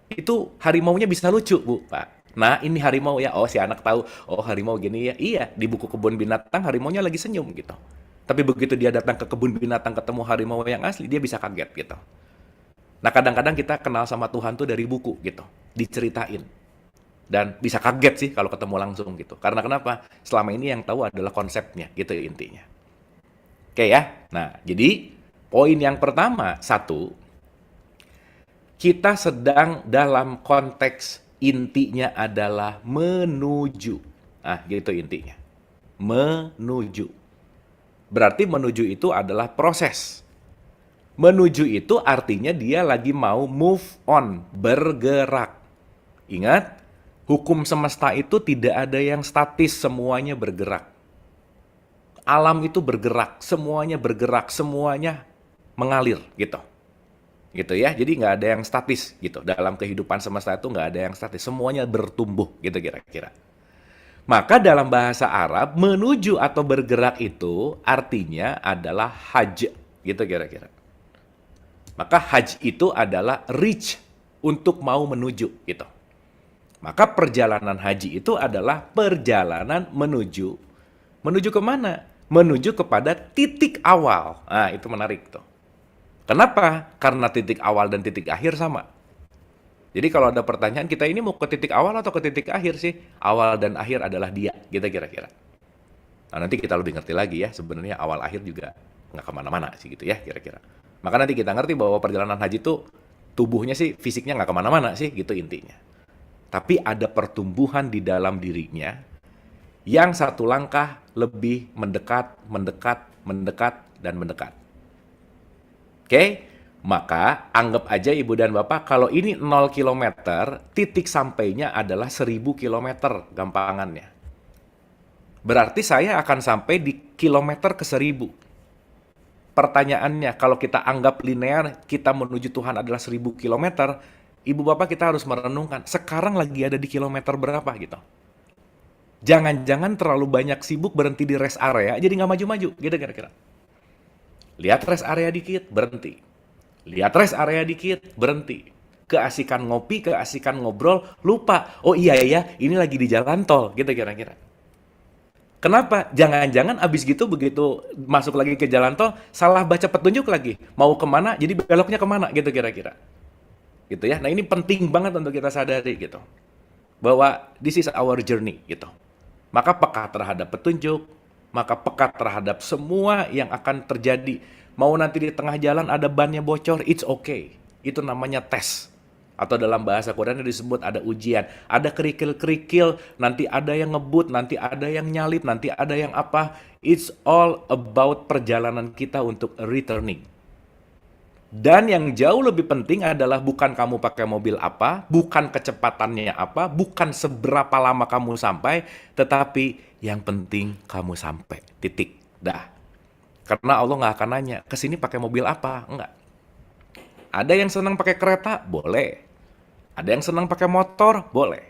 S1: itu harimaunya bisa lucu, Bu, Pak. Nah, ini harimau ya. Oh, si anak tahu. Oh, harimau gini ya. Iya, di buku kebun binatang harimaunya lagi senyum gitu. Tapi begitu dia datang ke kebun binatang ketemu harimau yang asli, dia bisa kaget gitu. Nah, kadang-kadang kita kenal sama Tuhan tuh dari buku gitu. Diceritain. Dan bisa kaget sih kalau ketemu langsung gitu. Karena kenapa? Selama ini yang tahu adalah konsepnya gitu intinya. Oke ya. Nah, jadi poin yang pertama, satu, kita sedang dalam konteks intinya adalah menuju. Ah, gitu intinya. Menuju. Berarti menuju itu adalah proses. Menuju itu artinya dia lagi mau move on, bergerak. Ingat, hukum semesta itu tidak ada yang statis, semuanya bergerak. Alam itu bergerak, semuanya mengalir gitu. Gitu ya, jadi nggak ada yang statis gitu. Dalam kehidupan semesta itu nggak ada yang statis, semuanya bertumbuh gitu kira-kira. Maka dalam bahasa Arab, menuju atau bergerak itu artinya adalah haj, gitu kira-kira. Maka haj itu adalah reach, untuk mau menuju gitu. Maka perjalanan haji itu adalah perjalanan menuju. Menuju kemana? Menuju kepada titik awal. Nah, itu menarik tuh. Kenapa? Karena titik awal dan titik akhir sama. Jadi kalau ada pertanyaan, kita ini mau ke titik awal atau ke titik akhir sih? Awal dan akhir adalah dia, gitu kira-kira. Nah, nanti kita lebih ngerti lagi ya, sebenarnya awal akhir juga nggak kemana-mana sih gitu ya, kira-kira. Maka nanti kita ngerti bahwa perjalanan haji itu tubuhnya sih, fisiknya nggak kemana-mana sih, gitu intinya. Tapi ada pertumbuhan di dalam dirinya yang satu langkah lebih mendekat, dan mendekat. Oke, maka anggap aja Ibu dan Bapak kalau ini 0 km, titik sampainya adalah 1000 km gampangannya. Berarti saya akan sampai di kilometer ke 1000. Pertanyaannya, kalau kita anggap linear, kita menuju Tuhan adalah 1000 km, Ibu Bapak kita harus merenungkan, sekarang lagi ada di kilometer berapa gitu. Jangan-jangan terlalu banyak sibuk berhenti di rest area, jadi nggak maju-maju, gitu kira-kira. Lihat rest area dikit, berhenti. Lihat rest area dikit, berhenti. Keasikan ngopi, keasikan ngobrol, lupa. Oh iya ya, ini lagi di jalan tol, gitu kira-kira. Kenapa? Jangan-jangan abis gitu begitu masuk lagi ke jalan tol, salah baca petunjuk lagi. Mau kemana, jadi beloknya kemana, gitu kira-kira. Gitu ya. Nah ini penting banget untuk kita sadari gitu. bahwa this is our journey gitu. Maka peka terhadap petunjuk, maka peka terhadap semua yang akan terjadi. Mau nanti di tengah jalan ada bannya bocor, it's okay. Itu namanya tes. Atau dalam bahasa Quran disebut ada ujian. Ada kerikil-kerikil, nanti ada yang ngebut, nanti ada yang nyalip, nanti ada yang apa. It's all about perjalanan kita untuk returning. Dan yang jauh lebih penting adalah bukan kamu pakai mobil apa, bukan kecepatannya apa, bukan seberapa lama kamu sampai, tetapi yang penting kamu sampai. Titik. Dah. Karena Allah nggak akan nanya, kesini pakai mobil apa? Enggak. Ada yang senang pakai kereta? Boleh. Ada yang senang pakai motor? Boleh.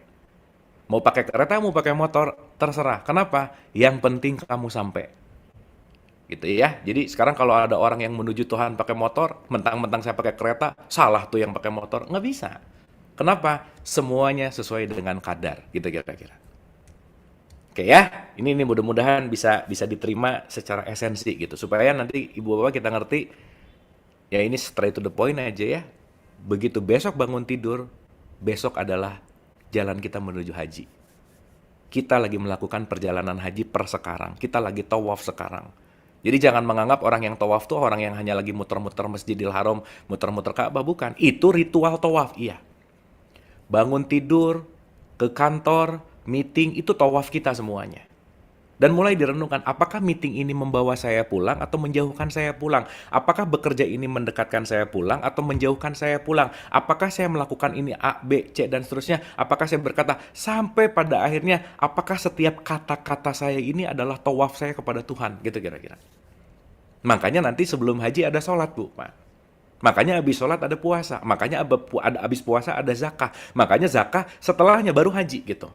S1: Mau pakai kereta, mau pakai motor? Terserah. Kenapa? Yang penting kamu sampai. Gitu ya. Jadi sekarang kalau ada orang yang menuju Tuhan pakai motor, mentang-mentang saya pakai kereta, salah tuh yang pakai motor. Nggak bisa. Kenapa? Semuanya sesuai dengan kadar. Gitu kira-kira. Oke ya, ini mudah-mudahan bisa diterima secara esensi gitu. Supaya nanti ibu bapak kita ngerti, ya ini straight to the point aja ya. Begitu besok bangun tidur, besok adalah jalan kita menuju haji. Kita lagi melakukan perjalanan haji per sekarang. Kita lagi tawaf sekarang. Jadi jangan menganggap orang yang tawaf tuh orang yang hanya lagi muter-muter Masjidil Haram, muter-muter Ka'bah, bukan. Itu ritual tawaf, iya. Bangun tidur, ke kantor, meeting, itu tawaf kita semuanya. Dan mulai direnungkan, apakah meeting ini membawa saya pulang atau menjauhkan saya pulang? Apakah bekerja ini mendekatkan saya pulang atau menjauhkan saya pulang? Apakah saya melakukan ini A, B, C, dan seterusnya? Apakah saya berkata, sampai pada akhirnya, apakah setiap kata-kata saya ini adalah tawaf saya kepada Tuhan? Gitu kira-kira. Makanya nanti sebelum haji ada sholat, Bu, Pak. Makanya habis sholat ada puasa. Makanya habis puasa ada zakah. Makanya zakah setelahnya baru haji gitu.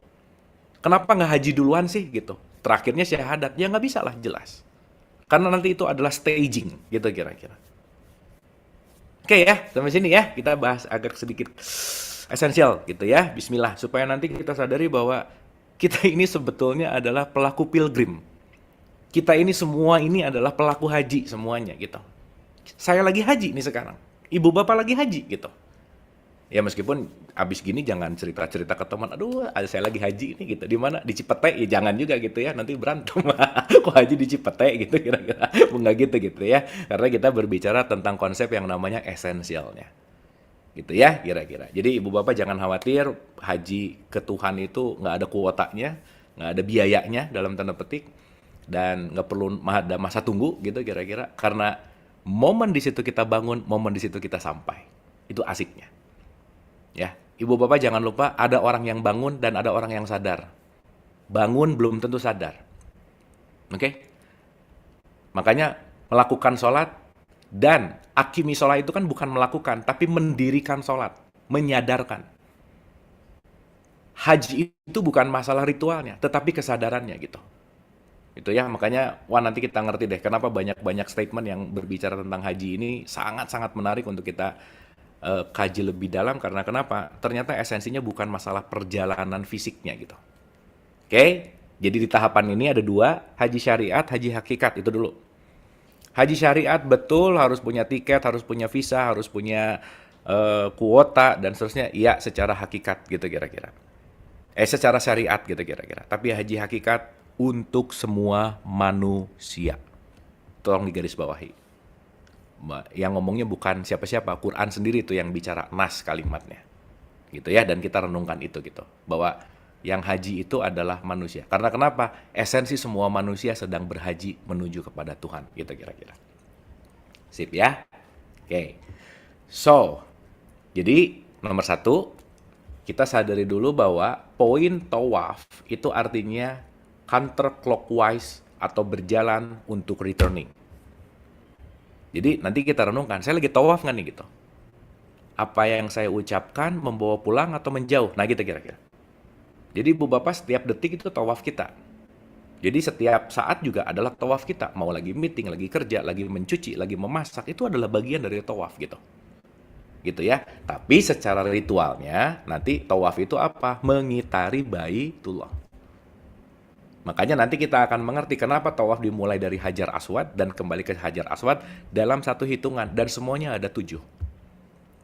S1: Kenapa nggak haji duluan sih gitu? Terakhirnya syahadat. Ya nggak bisa lah, jelas. Karena nanti itu adalah staging gitu kira-kira. Oke ya, sampai sini ya. Kita bahas agak sedikit esensial gitu ya. Bismillah. Supaya nanti kita sadari bahwa kita ini sebetulnya adalah pelaku pilgrim. Kita ini semua ini adalah pelaku haji semuanya gitu. Saya lagi haji nih sekarang. Ibu bapak lagi haji gitu. Ya meskipun abis gini jangan cerita-cerita ke teman, aduh saya lagi haji ini gitu. Di mana? Di Cipete, ya jangan juga gitu ya, nanti berantem. Kok haji di Cipete gitu kira-kira. Enggak gitu ya. Karena kita berbicara tentang konsep yang namanya esensialnya. Gitu ya kira-kira. Jadi ibu bapak jangan khawatir, haji ke Tuhan itu nggak ada kuotanya, nggak ada biayanya dalam tanda petik. Dan nggak perlu ada masa tunggu gitu kira-kira. Karena momen di situ kita bangun, momen di situ kita sampai. Itu asiknya. Ya, ibu bapak jangan lupa ada orang yang bangun dan ada orang yang sadar. Bangun belum tentu sadar. Oke? Makanya melakukan sholat dan akimi sholat itu kan bukan melakukan, tapi mendirikan sholat, menyadarkan. Haji itu bukan masalah ritualnya, tetapi kesadarannya gitu. Itu ya, makanya nanti kita ngerti deh kenapa banyak statement yang berbicara tentang haji ini sangat-sangat menarik untuk kita kaji lebih dalam. Karena kenapa? Ternyata esensinya bukan masalah perjalanan fisiknya gitu. Oke? Jadi di tahapan ini ada dua, haji syariat, haji hakikat, itu dulu. Haji syariat betul harus punya tiket, harus punya visa, harus punya kuota dan seterusnya. Iya, secara hakikat gitu kira-kira. Secara syariat gitu kira-kira. Tapi haji hakikat untuk semua manusia. Tolong digarisbawahi. Yang ngomongnya bukan siapa-siapa, Quran sendiri itu yang bicara nas kalimatnya. Gitu ya, dan kita renungkan itu gitu. Bahwa yang haji itu adalah manusia. Karena kenapa? Esensi semua manusia sedang berhaji menuju kepada Tuhan. Gitu kira-kira. Sip ya? Oke. So, jadi nomor satu, kita sadari dulu bahwa poin tawaf itu artinya counterclockwise atau berjalan untuk returning. Jadi nanti kita renungkan, saya lagi tawaf nggak nih gitu? Apa yang saya ucapkan membawa pulang atau menjauh? Nah gitu kira-kira. Jadi ibu bapak setiap detik itu tawaf kita. Jadi setiap saat juga adalah tawaf kita. Mau lagi meeting, lagi kerja, lagi mencuci, lagi memasak, itu adalah bagian dari tawaf gitu. Gitu ya. Tapi secara ritualnya nanti tawaf itu apa? Mengitari Baitullah. Makanya nanti kita akan mengerti kenapa tawaf dimulai dari Hajar Aswad dan kembali ke Hajar Aswad dalam satu hitungan. Dan semuanya ada 7.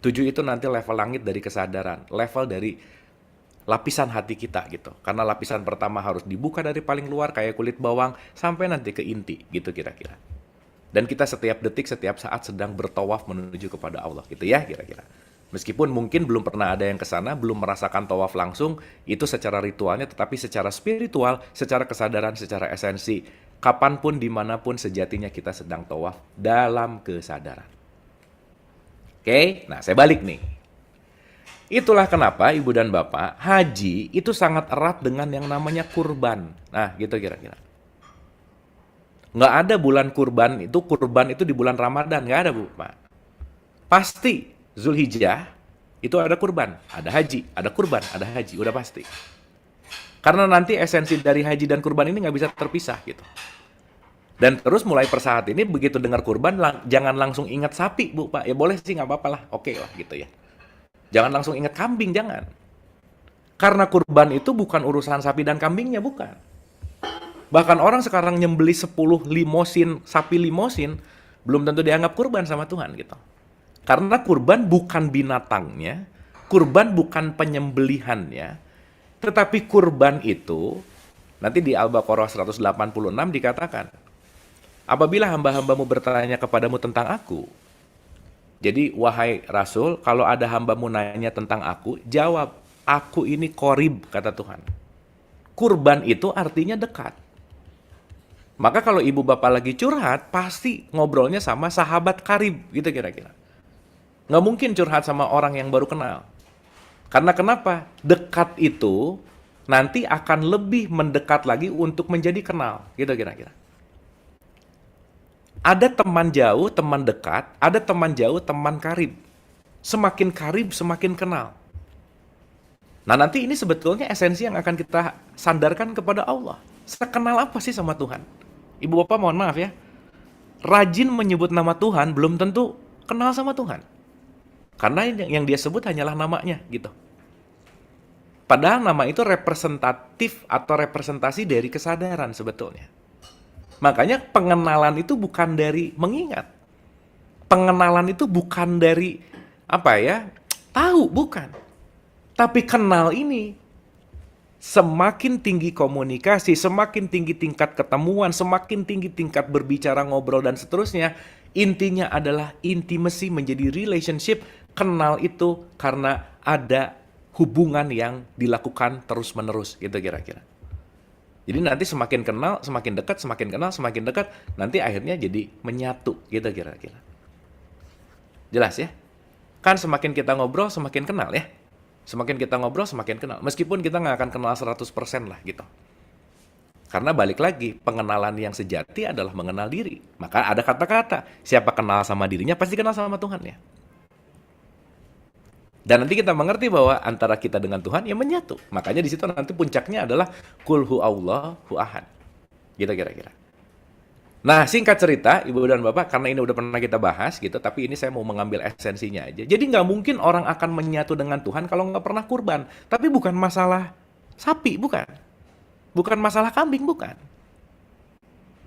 S1: 7 itu nanti level langit dari kesadaran. Level dari lapisan hati kita gitu. Karena lapisan pertama harus dibuka dari paling luar kayak kulit bawang sampai nanti ke inti gitu kira-kira. Dan kita setiap detik, setiap saat sedang bertawaf menuju kepada Allah gitu ya kira-kira. Meskipun mungkin belum pernah ada yang ke sana, belum merasakan tawaf langsung, itu secara ritualnya, tetapi secara spiritual, secara kesadaran, secara esensi, kapanpun, dimanapun sejatinya kita sedang tawaf dalam kesadaran. Oke, nah saya balik nih. Itulah kenapa Ibu dan Bapak, haji itu sangat erat dengan yang namanya kurban. Nah, gitu kira-kira. Nggak ada bulan kurban itu di bulan Ramadan, nggak ada Bu, Pak. Pasti Zulhijjah itu ada kurban, ada haji, ada kurban, ada haji, udah pasti. Karena nanti esensi dari haji dan kurban ini nggak bisa terpisah gitu. Dan terus mulai per saat ini begitu dengar kurban, jangan langsung ingat sapi Bu, Pak. Ya boleh sih nggak apa-apa lah, oke lah gitu ya. Jangan langsung ingat kambing, jangan. Karena kurban itu bukan urusan sapi dan kambingnya, bukan. Bahkan orang sekarang nyembeli 10 limosin, sapi limosin, belum tentu dianggap kurban sama Tuhan gitu. Karena kurban bukan binatangnya, kurban bukan penyembelihannya, tetapi kurban itu, nanti di Al-Baqarah 186 dikatakan, apabila hamba-hambamu bertanya kepadamu tentang aku, jadi wahai Rasul, kalau ada hambamu nanya tentang aku, jawab, aku ini qorib, kata Tuhan. Kurban itu artinya dekat. Maka kalau ibu bapak lagi curhat, pasti ngobrolnya sama sahabat karib, gitu kira-kira. Nggak mungkin curhat sama orang yang baru kenal. Karena kenapa? Dekat itu nanti akan lebih mendekat lagi untuk menjadi kenal, gitu kira-kira. Ada teman jauh, teman dekat, ada teman jauh, teman karib. Semakin karib, semakin kenal. Nah nanti ini sebetulnya esensi yang akan kita sandarkan kepada Allah. Sekenal apa sih sama Tuhan? Ibu bapak mohon maaf ya. Rajin menyebut nama Tuhan belum tentu kenal sama Tuhan. Karena yang dia sebut hanyalah namanya gitu. Padahal nama itu representatif atau representasi dari kesadaran sebetulnya. Makanya pengenalan itu bukan dari mengingat. Pengenalan itu bukan dari tahu, bukan. Tapi kenal ini semakin tinggi komunikasi, semakin tinggi tingkat ketemuan, semakin tinggi tingkat berbicara, ngobrol dan seterusnya, intinya adalah intimacy menjadi relationship. Kenal itu karena ada hubungan yang dilakukan terus-menerus gitu kira-kira. Jadi nanti semakin kenal, semakin dekat, semakin kenal, semakin dekat, nanti akhirnya jadi menyatu, gitu kira-kira. Jelas ya? Kan semakin kita ngobrol, semakin kenal ya? Semakin kita ngobrol, semakin kenal. Meskipun kita nggak akan kenal 100% lah gitu. Karena balik lagi, pengenalan yang sejati adalah mengenal diri. Maka ada kata-kata, siapa kenal sama dirinya, pasti kenal sama Tuhan ya. Dan nanti kita mengerti bahwa antara kita dengan Tuhan ya menyatu. Makanya di situ nanti puncaknya adalah Qul huwallahu ahad. Gitu kira-kira. Nah, singkat cerita, Ibu dan Bapak, karena ini udah pernah kita bahas gitu, tapi ini saya mau mengambil esensinya aja. Jadi nggak mungkin orang akan menyatu dengan Tuhan kalau nggak pernah kurban. Tapi bukan masalah sapi, bukan. Bukan masalah kambing, bukan.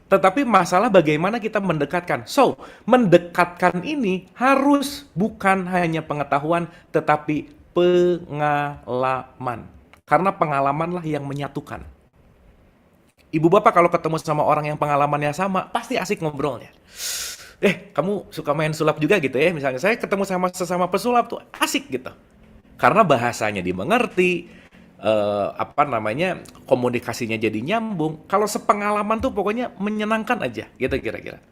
S1: Tetapi masalah bagaimana kita mendekatkan. So, mendekatkan ini harus bukan hanya pengetahuan, tetapi pengalaman. Karena pengalamanlah yang menyatukan. Ibu bapak kalau ketemu sama orang yang pengalamannya sama, pasti asik ngobrolnya. Kamu suka main sulap juga gitu ya? Misalnya saya ketemu sama sesama pesulap tuh asik gitu. Karena bahasanya dimengerti, komunikasinya jadi nyambung. Kalau sepengalaman tuh pokoknya menyenangkan aja gitu kira-kira.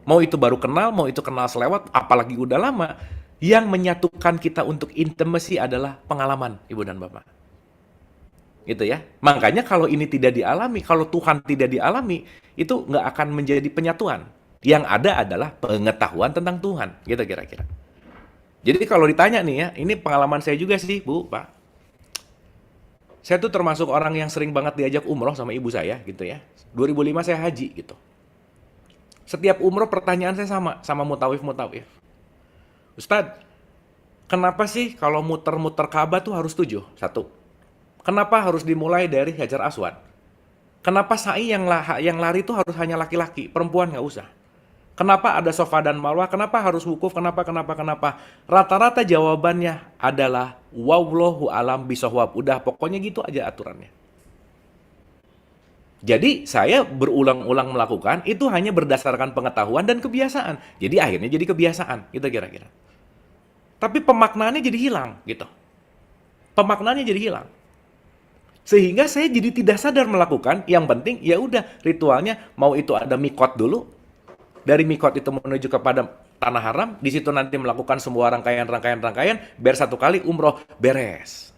S1: Mau itu baru kenal, mau itu kenal selewat, apalagi udah lama, yang menyatukan kita untuk intimacy adalah pengalaman, Ibu dan Bapak. Gitu ya. Makanya kalau ini tidak dialami, kalau Tuhan tidak dialami, itu nggak akan menjadi penyatuan. Yang ada adalah pengetahuan tentang Tuhan, gitu kira-kira. Jadi kalau ditanya nih ya, ini pengalaman saya juga sih, Bu, Pak. Saya tuh termasuk orang yang sering banget diajak umroh sama ibu saya gitu ya. 2005 saya haji gitu. Setiap umroh pertanyaan saya sama mutawif. Ustadz, kenapa sih kalau muter-muter Ka'bah tuh harus 7? Satu. Kenapa harus dimulai dari Hajar Aswad? Kenapa sa'i yang lari tuh harus hanya laki-laki, perempuan nggak usah? Kenapa ada Safa dan Marwah? Kenapa harus wukuf? Kenapa? Rata-rata jawabannya adalah wallahu alam bisawab. Udah, pokoknya gitu aja aturannya. Jadi saya berulang-ulang melakukan itu hanya berdasarkan pengetahuan dan kebiasaan. Jadi akhirnya jadi kebiasaan, gitu kira-kira. Tapi pemaknaannya jadi hilang, gitu. Pemaknaannya jadi hilang. Sehingga saya jadi tidak sadar melakukan. Yang penting ya udah ritualnya, mau itu ada mikot dulu. Dari mikot itu menuju kepada tanah haram, di situ nanti melakukan semua rangkaian, biar satu kali umroh beres.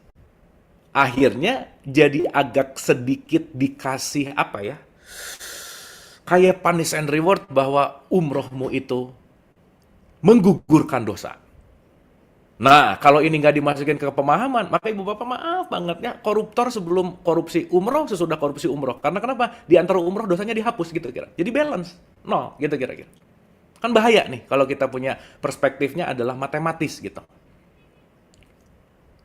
S1: Akhirnya jadi agak sedikit dikasih apa ya? Kayak punish and reward bahwa umrohmu itu menggugurkan dosa. Nah, kalau ini nggak dimasukin ke pemahaman, maka ibu bapak maaf banget ya, koruptor sebelum korupsi umroh, sesudah korupsi umroh. Karena kenapa? Di antara umroh dosanya dihapus gitu kira. Jadi balance, no gitu kira-kira. Kan bahaya nih kalau kita punya perspektifnya adalah matematis gitu.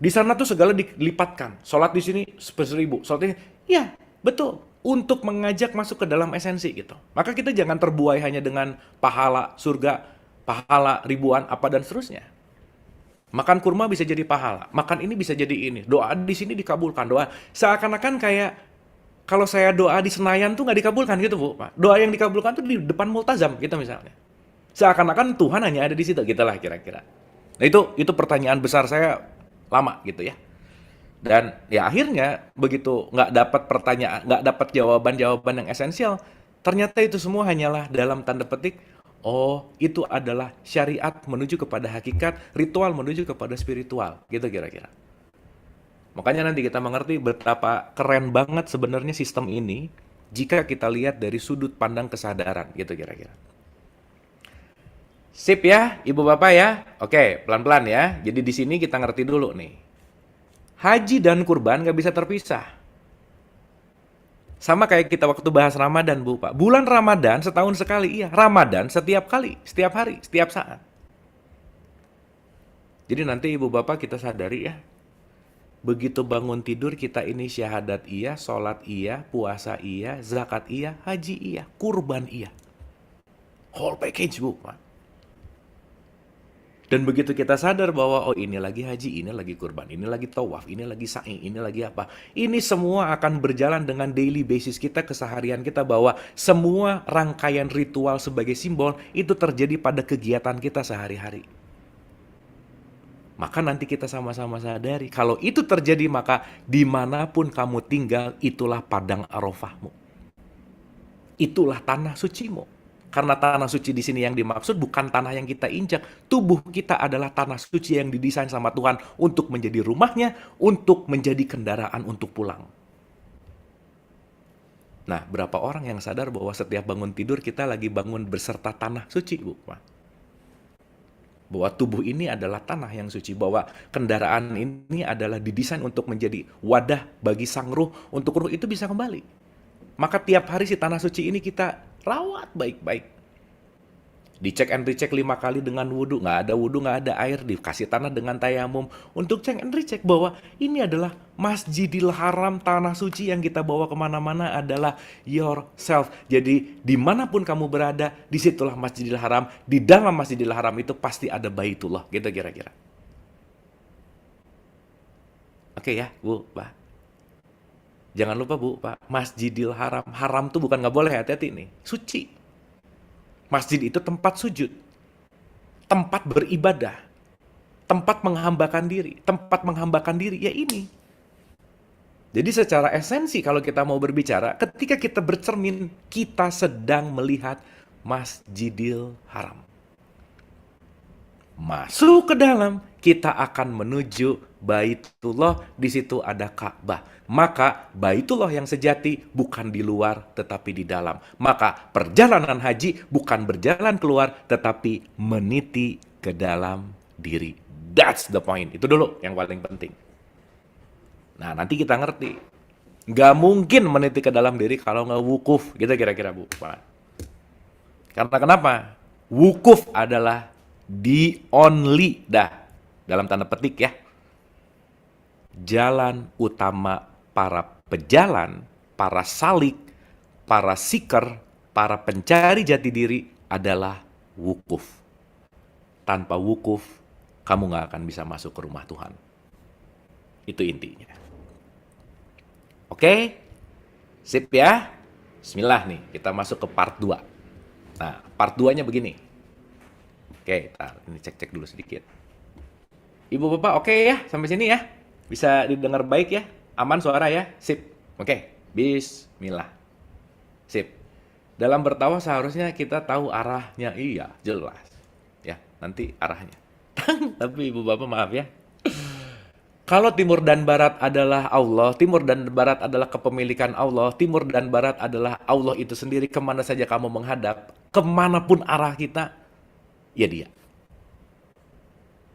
S1: Di sana tuh segala dilipatkan. Sholat di sini 1000, sholat ini, ya betul. Untuk mengajak masuk ke dalam esensi gitu. Maka kita jangan terbuai hanya dengan pahala surga, pahala ribuan apa dan seterusnya. Makan kurma bisa jadi pahala, makan ini bisa jadi ini. Doa di sini dikabulkan, doa seakan-akan kayak kalau saya doa di Senayan tuh nggak dikabulkan gitu bu, Pak. Doa yang dikabulkan tuh di depan multazam gitu misalnya. Seakan-akan Tuhan hanya ada di situ, gitulah kira-kira. Nah itu pertanyaan besar saya lama gitu ya. Dan ya akhirnya begitu nggak dapat pertanyaan, nggak dapat jawaban-jawaban yang esensial, ternyata itu semua hanyalah dalam tanda petik, oh itu adalah syariat menuju kepada hakikat, ritual menuju kepada spiritual, gitu kira-kira. Makanya nanti kita mengerti betapa keren banget sebenarnya sistem ini jika kita lihat dari sudut pandang kesadaran, gitu kira-kira. Sip ya, ibu bapak ya. Oke, pelan-pelan ya. Jadi di sini kita ngerti dulu nih. Haji dan kurban nggak bisa terpisah. Sama kayak kita waktu bahas Ramadan, Bu, Pak. Bulan Ramadan setahun sekali, iya. Ramadan setiap kali, setiap hari, setiap saat. Jadi nanti ibu bapak kita sadari ya. Begitu bangun tidur kita ini syahadat iya, sholat iya, puasa iya, zakat iya, haji iya, kurban iya. Whole package, Bu, Pak. Dan begitu kita sadar bahwa oh ini lagi haji, ini lagi kurban, ini lagi tawaf, ini lagi sa'i, ini lagi apa. Ini semua akan berjalan dengan daily basis kita, keseharian kita, bahwa semua rangkaian ritual sebagai simbol itu terjadi pada kegiatan kita sehari-hari. Maka nanti kita sama-sama sadari, kalau itu terjadi maka dimanapun kamu tinggal itulah padang arafahmu. Itulah tanah sucimu. Karena tanah suci di sini yang dimaksud bukan tanah yang kita injak. Tubuh kita adalah tanah suci yang didesain sama Tuhan untuk menjadi rumahnya, untuk menjadi kendaraan untuk pulang. Nah, berapa orang yang sadar bahwa setiap bangun tidur kita lagi bangun beserta tanah suci, Bu? Bahwa tubuh ini adalah tanah yang suci, bahwa kendaraan ini adalah didesain untuk menjadi wadah bagi sang ruh, untuk ruh itu bisa kembali. Maka tiap hari si tanah suci ini kita rawat baik-baik. Dicek and recheck 5 kali dengan wudhu, nggak ada air, dikasih tanah dengan tayamum, untuk cek and recheck bahwa ini adalah Masjidil Haram, tanah suci yang kita bawa kemana-mana adalah yourself. Jadi dimanapun kamu berada, disitulah Masjidil Haram, di dalam Masjidil Haram itu pasti ada Baitullah, gitu kira-kira. Oke ya, Bu, Pak. Jangan lupa Bu, Pak, Masjidil Haram. Haram tuh bukan nggak boleh, hati-hati nih. Suci. Masjid itu tempat sujud. Tempat beribadah. Tempat menghambakan diri. Tempat menghambakan diri, ya ini. Jadi secara esensi kalau kita mau berbicara, ketika kita bercermin, kita sedang melihat Masjidil Haram. Masuk ke dalam, kita akan menuju Baitullah, di situ ada Ka'bah. Maka Baitullah yang sejati bukan di luar tetapi di dalam. Maka perjalanan haji bukan berjalan keluar tetapi meniti ke dalam diri. That's the point. Itu dulu yang paling penting. Nah, nanti kita ngerti. Nggak mungkin meniti ke dalam diri kalau nggak wukuf. Gitu kira-kira, Bu. Karena kenapa? Wukuf adalah the only, dalam tanda petik ya, jalan utama para pejalan, para salik, para seeker, para pencari jati diri adalah wukuf. Tanpa wukuf, kamu nggak akan bisa masuk ke rumah Tuhan. Itu intinya. Oke? Sip ya? Bismillah nih, kita masuk ke part 2. Nah, part 2-nya begini. Oke, ini cek-cek dulu sedikit. Ibu Bapak oke ya sampai sini ya? Bisa didengar baik ya? Aman suara ya? Sip. Oke, bismillah. Sip. Dalam bertawa seharusnya kita tahu arahnya. Iya, jelas. Ya, nanti arahnya. Tapi Ibu Bapak maaf ya. Kalau timur dan barat adalah Allah, timur dan barat adalah kepemilikan Allah, timur dan barat adalah Allah itu sendiri, kemana saja kamu menghadap, kemanapun arah kita, ya dia.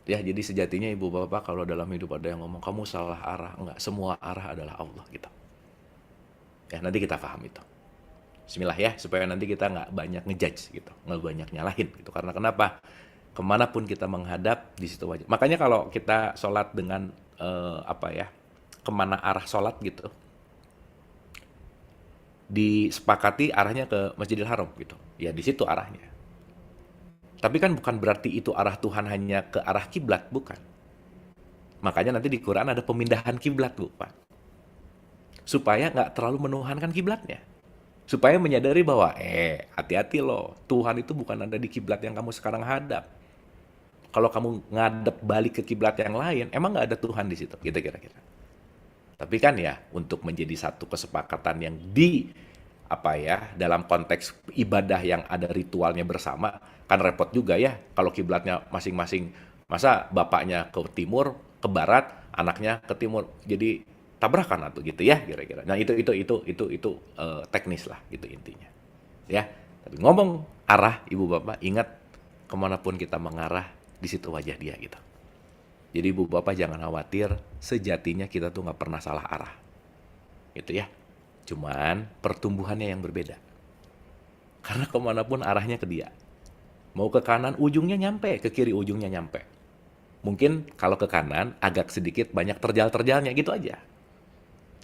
S1: Ya, jadi sejatinya Ibu Bapak kalau dalam hidup ada yang ngomong, kamu salah arah, enggak, semua arah adalah Allah gitu. Ya, nanti kita paham itu. Bismillah ya, supaya nanti kita nggak banyak ngejudge gitu, nggak banyak nyalahin gitu. Karena kenapa? Kemanapun kita menghadap, di situ aja. Makanya kalau kita sholat dengan kemana arah sholat gitu, disepakati arahnya ke Masjidil Haram gitu. Ya di situ arahnya. Tapi kan bukan berarti itu arah Tuhan hanya ke arah kiblat, bukan. Makanya nanti di Quran ada pemindahan kiblat, Bu, Pak. Supaya nggak terlalu menuhankan kiblatnya. Supaya menyadari bahwa, hati-hati loh, Tuhan itu bukan ada di kiblat yang kamu sekarang hadap. Kalau kamu ngadep balik ke kiblat yang lain, emang nggak ada Tuhan di situ, gitu kira-kira. Tapi kan ya, untuk menjadi satu kesepakatan yang dalam konteks ibadah yang ada ritualnya bersama, kan repot juga ya, kalau kiblatnya masing-masing, masa bapaknya ke timur, ke barat, anaknya ke timur, jadi tabrakan atau gitu ya, kira-kira. Nah itu teknis lah, itu intinya. Ya, tapi ngomong arah, Ibu Bapak, ingat kemanapun kita mengarah, di situ wajah dia gitu. Jadi Ibu Bapak jangan khawatir, sejatinya kita tuh nggak pernah salah arah. Gitu ya. Cuman pertumbuhannya yang berbeda. Karena kemanapun arahnya ke dia. Mau ke kanan ujungnya nyampe, ke kiri ujungnya nyampe. Mungkin kalau ke kanan agak sedikit banyak terjal-terjalnya gitu aja.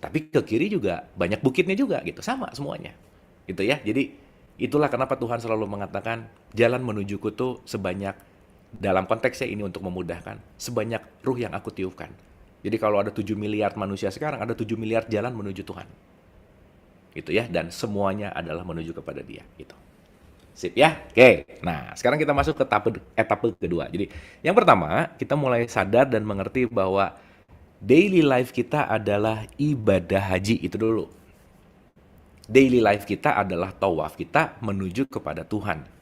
S1: Tapi ke kiri juga banyak bukitnya juga gitu, sama semuanya. Gitu ya. Jadi itulah kenapa Tuhan selalu mengatakan jalan menujuku tuh sebanyak, dalam konteksnya ini untuk memudahkan, sebanyak ruh yang aku tiupkan. Jadi kalau ada 7 miliar manusia sekarang, ada 7 miliar jalan menuju Tuhan. Gitu ya, dan semuanya adalah menuju kepada dia. Gitu. Sip ya? Oke, nah sekarang kita masuk ke etapa kedua. Jadi yang pertama, kita mulai sadar dan mengerti bahwa daily life kita adalah ibadah haji, itu dulu. Daily life kita adalah tawaf kita menuju kepada Tuhan.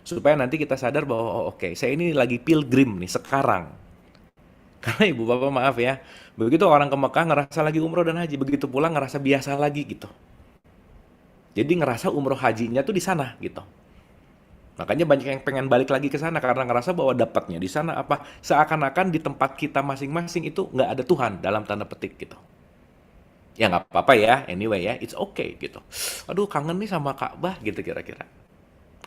S1: Supaya nanti kita sadar bahwa, oke, saya ini lagi pilgrim nih sekarang. Karena Ibu Bapak maaf ya, begitu orang ke Mekah ngerasa lagi umroh dan haji, begitu pulang ngerasa biasa lagi gitu. Jadi ngerasa umroh hajinya tuh di sana gitu. Makanya banyak yang pengen balik lagi ke sana karena ngerasa bahwa dapatnya di sana apa, seakan-akan di tempat kita masing-masing itu nggak ada Tuhan dalam tanda petik gitu. Ya nggak apa-apa ya, anyway ya, it's okay gitu. Aduh kangen nih sama Ka'bah gitu kira-kira.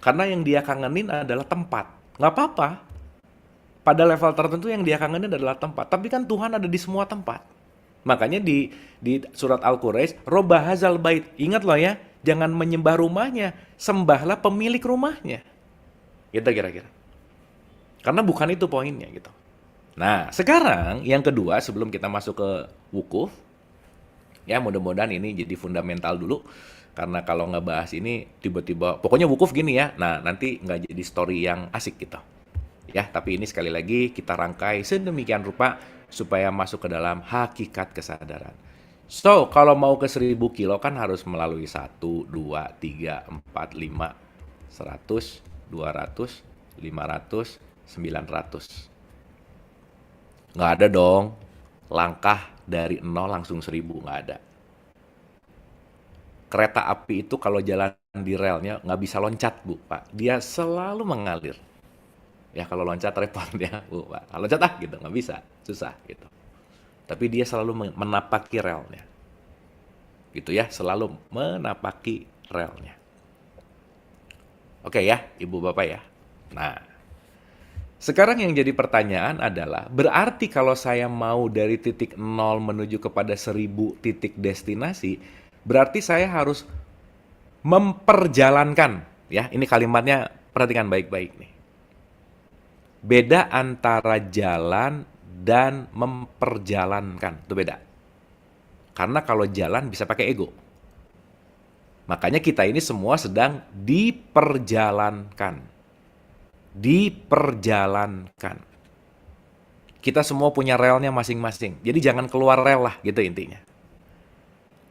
S1: Karena yang dia kangenin adalah tempat. Nggak apa-apa. Pada level tertentu yang dia kangenin adalah tempat. Tapi kan Tuhan ada di semua tempat. Makanya di surat Al-Quraisy, Robbahazal bait. Ingat loh ya, jangan menyembah rumahnya. Sembahlah pemilik rumahnya. Gitu kira-kira. Karena bukan itu poinnya gitu. Nah, sekarang yang kedua sebelum kita masuk ke wukuf. Ya mudah-mudahan ini jadi fundamental dulu. Karena kalau nggak bahas ini tiba-tiba pokoknya wukuf gini ya. Nah, nanti nggak jadi story yang asik gitu. Ya, tapi ini sekali lagi kita rangkai sedemikian rupa supaya masuk ke dalam hakikat kesadaran. So, kalau mau ke 1000 kilo kan harus melalui 1, 2, 3, 4, 5, 100, 200, 500, 900. Nggak ada dong langkah dari 0 langsung 1000, nggak ada. Kereta api itu kalau jalan di relnya nggak bisa loncat, Bu, Pak. Dia selalu mengalir. Ya kalau loncat repot ya, Bu, Pak. Kalau loncat gitu, nggak bisa. Susah gitu. Tapi dia selalu menapaki relnya. Gitu ya, selalu menapaki relnya. Oke ya, Ibu Bapak ya. Nah, sekarang yang jadi pertanyaan adalah, berarti kalau saya mau dari titik 0 menuju kepada 1000 titik destinasi, berarti saya harus memperjalankan Ya, ini kalimatnya perhatikan baik-baik nih. Beda antara jalan dan memperjalankan, itu beda. Karena kalau jalan bisa pakai ego. Makanya kita ini semua sedang diperjalankan. Diperjalankan. Kita semua punya relnya masing-masing. Jadi jangan keluar rel lah, gitu intinya.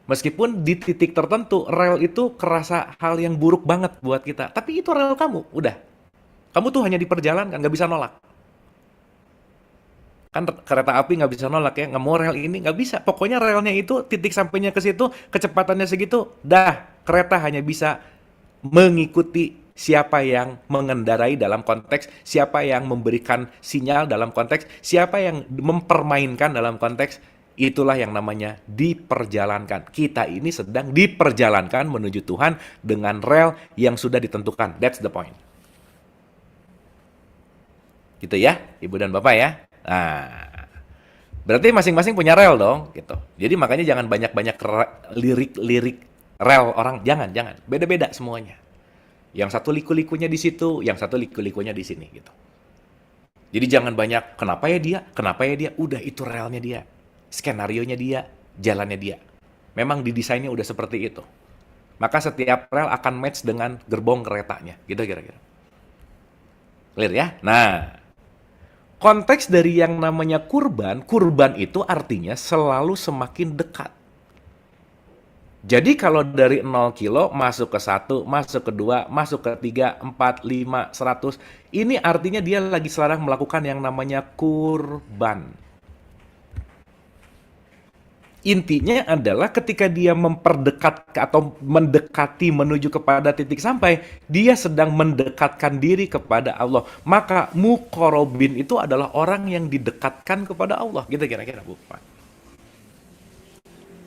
S1: Meskipun di titik tertentu, rel itu kerasa hal yang buruk banget buat kita. Tapi itu rel kamu, udah. Kamu tuh hanya diperjalankan, nggak bisa nolak. Kan kereta api nggak bisa nolak ya, nggak mau rel ini, nggak bisa. Pokoknya relnya itu, titik sampainya ke situ, kecepatannya segitu, dah, kereta hanya bisa mengikuti siapa yang mengendarai dalam konteks, siapa yang memberikan sinyal dalam konteks, siapa yang mempermainkan dalam konteks, itulah yang namanya diperjalankan. Kita ini sedang diperjalankan menuju Tuhan dengan rel yang sudah ditentukan. That's the point. Gitu ya, Ibu dan Bapak ya. Nah, berarti masing-masing punya rel dong, gitu. Jadi makanya jangan banyak-banyak lirik-lirik rel orang, jangan. Beda-beda semuanya. Yang satu liku-likunya di situ, yang satu liku-likunya di sini, gitu. Jadi jangan banyak, kenapa ya dia, udah itu relnya dia. Skenarionya dia, jalannya dia. Memang didesainnya udah seperti itu. Maka setiap rel akan match dengan gerbong keretanya, gitu kira-kira. Clear ya? Nah, konteks dari yang namanya kurban itu artinya selalu semakin dekat. Jadi kalau dari 0 kilo masuk ke 1, masuk ke 2, masuk ke 3, 4, 5, 100, ini artinya dia lagi sedang melakukan yang namanya kurban. Intinya adalah ketika dia memperdekat atau mendekati menuju kepada titik sampai, dia sedang mendekatkan diri kepada Allah. Maka muqarrabin itu adalah orang yang didekatkan kepada Allah. Gitu kira-kira, Bu.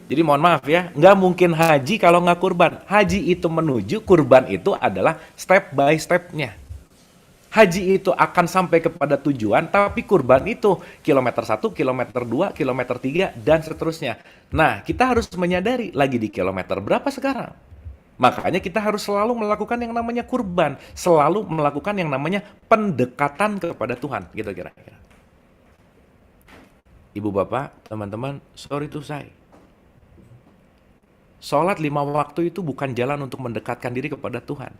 S1: Jadi mohon maaf ya, nggak mungkin haji kalau nggak kurban. Haji itu menuju, kurban itu adalah step by step-nya. Haji itu akan sampai kepada tujuan, tapi kurban itu kilometer 1, kilometer 2, kilometer 3, dan seterusnya. Nah, kita harus menyadari lagi di kilometer berapa sekarang. Makanya kita harus selalu melakukan yang namanya kurban. Selalu melakukan yang namanya pendekatan kepada Tuhan. Gitu kira-kira. Ibu bapak, teman-teman, sorry to say. Sholat 5 waktu itu bukan jalan untuk mendekatkan diri kepada Tuhan.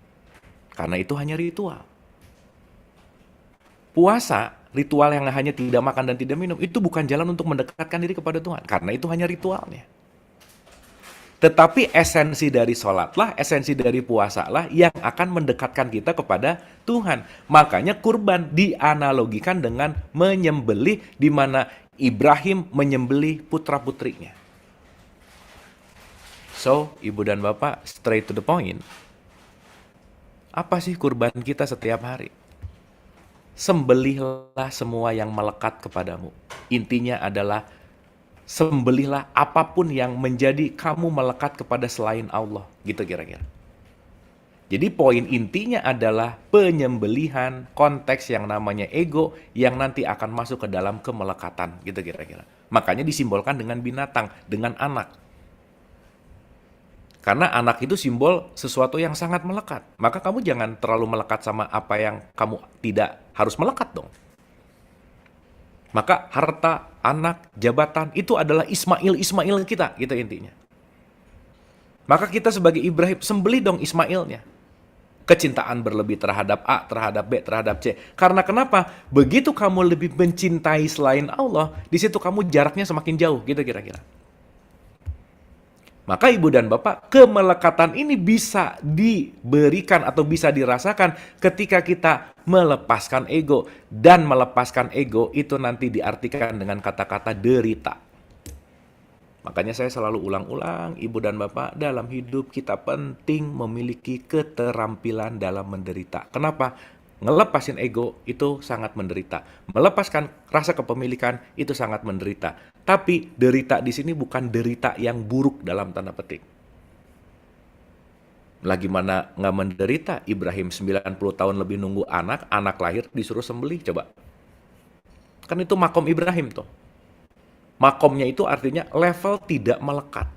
S1: Karena itu hanya ritual. Puasa, ritual yang hanya tidak makan dan tidak minum, itu bukan jalan untuk mendekatkan diri kepada Tuhan. Karena itu hanya ritualnya. Tetapi esensi dari sholatlah, esensi dari puasalah yang akan mendekatkan kita kepada Tuhan. Makanya kurban dianalogikan dengan menyembelih, di mana Ibrahim menyembelih putra-putrinya. So, ibu dan bapak, straight to the point. Apa sih kurban kita setiap hari? Sembelihlah semua yang melekat kepadamu. Intinya adalah sembelihlah apapun yang menjadi kamu melekat kepada selain Allah. Gitu kira-kira. Jadi poin intinya adalah penyembelihan konteks yang namanya ego yang nanti akan masuk ke dalam kemelekatan. Gitu kira-kira. Makanya disimbolkan dengan binatang, dengan anak. Karena anak itu simbol sesuatu yang sangat melekat. Maka kamu jangan terlalu melekat sama apa yang kamu tidak harus melekat dong. Maka harta, anak, jabatan itu adalah Ismail kita, gitu intinya. Maka kita sebagai Ibrahim sembelih dong Ismailnya. Kecintaan berlebih terhadap A, terhadap B, terhadap C. Karena kenapa? Begitu kamu lebih mencintai selain Allah, di situ kamu jaraknya semakin jauh, gitu kira-kira. Maka ibu dan bapak, kemelekatan ini bisa diberikan atau bisa dirasakan ketika kita melepaskan ego. Dan melepaskan ego itu nanti diartikan dengan kata-kata derita. Makanya saya selalu ulang-ulang, ibu dan bapak, dalam hidup kita penting memiliki keterampilan dalam menderita. Kenapa? Ngelepasin ego itu sangat menderita. Melepaskan rasa kepemilikan itu sangat menderita. Tapi derita di sini bukan derita yang buruk dalam tanda petik. Lagi mana nggak menderita, Ibrahim 90 tahun lebih nunggu anak lahir disuruh sembelih, coba. Kan itu makom Ibrahim tuh. Makomnya itu artinya level tidak melekat.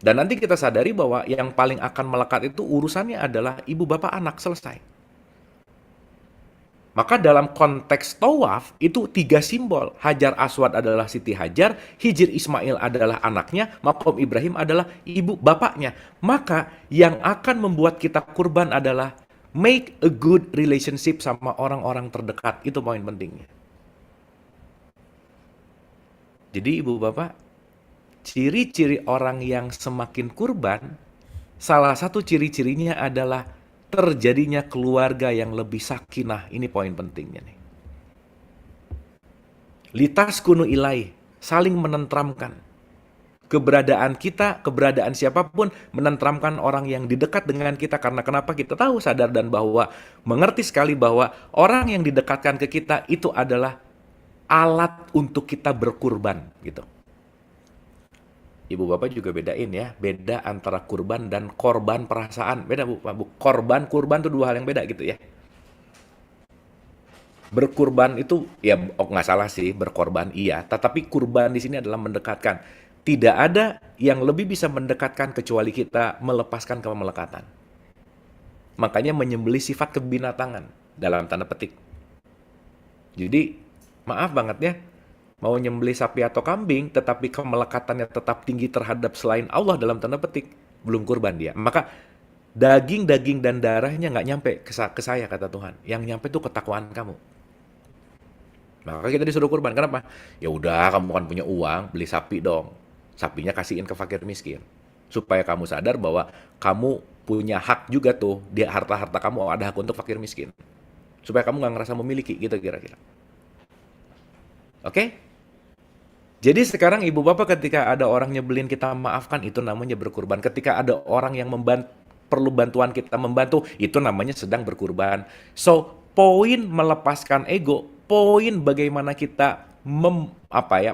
S1: Dan nanti kita sadari bahwa yang paling akan melekat itu urusannya adalah ibu bapak anak, selesai. Maka dalam konteks tawaf itu 3 simbol. Hajar Aswad adalah Siti Hajar, Hijr Ismail adalah anaknya, Maqam Ibrahim adalah ibu bapaknya. Maka yang akan membuat kita kurban adalah make a good relationship sama orang-orang terdekat. Itu poin pentingnya. Jadi ibu bapak, ciri-ciri orang yang semakin kurban, salah satu ciri-cirinya adalah terjadinya keluarga yang lebih sakinah. Ini poin pentingnya nih. Litas kunu ilai, saling menentramkan. Keberadaan kita, keberadaan siapapun, menentramkan orang yang di dekat dengan kita. Karena kenapa? Kita tahu, sadar, dan bahwa mengerti sekali bahwa orang yang didekatkan ke kita itu adalah alat untuk kita berkurban, gitu. Ibu bapak juga bedain ya, beda antara kurban dan korban perasaan. Beda bu, Pak, bu. Korban, kurban itu 2 hal yang beda gitu ya. Berkurban itu ya nggak salah sih, berkorban iya, tetapi kurban di sini adalah mendekatkan. Tidak ada yang lebih bisa mendekatkan kecuali kita melepaskan kemelekatan. Makanya menyembelih sifat kebinatangan dalam tanda petik. Jadi maaf banget ya, mau nyembelih sapi atau kambing, tetapi kemelekatannya tetap tinggi terhadap selain Allah dalam tanda petik, belum kurban dia. Maka daging-daging dan darahnya nggak nyampe ke saya, kata Tuhan. Yang nyampe itu ketakwaan kamu. Maka kita disuruh kurban. Kenapa? Ya udah, kamu kan punya uang, beli sapi dong. Sapinya kasihin ke fakir miskin. Supaya kamu sadar bahwa kamu punya hak juga tuh, di harta-harta kamu ada hak untuk fakir miskin. Supaya kamu nggak ngerasa memiliki, gitu kira-kira. Oke? Jadi sekarang ibu bapak ketika ada orang nyebelin kita maafkan, itu namanya berkurban. Ketika ada orang yang perlu bantuan kita membantu, itu namanya sedang berkurban. So, poin melepaskan ego, poin bagaimana kita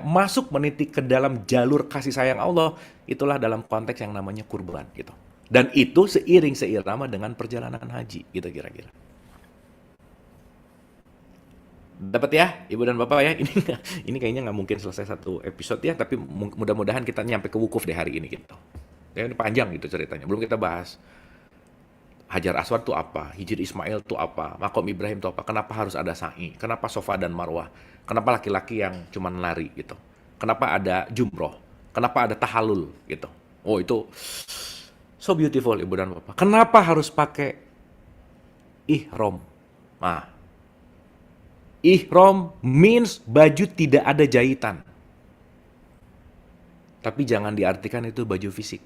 S1: masuk meniti ke dalam jalur kasih sayang Allah, itulah dalam konteks yang namanya kurban gitu. Dan itu seirama dengan perjalanan haji, gitu kira-kira. Dapat ya, Ibu dan Bapak ya. Ini kayaknya nggak mungkin selesai satu episode ya, tapi mudah-mudahan kita nyampe ke wukuf deh hari ini gitu. Ya, ini panjang gitu ceritanya. Belum kita bahas Hajar Aswad tuh apa, Hijr Ismail tuh apa, Maqam Ibrahim tuh apa, kenapa harus ada sa'i, kenapa Sofa dan Marwah, kenapa laki-laki yang cuman lari gitu, kenapa ada jumroh, kenapa ada tahalul gitu. Oh itu so beautiful Ibu dan Bapak. Kenapa harus pakai ihram? Nah, ihram means baju tidak ada jahitan. Tapi jangan diartikan itu baju fisik.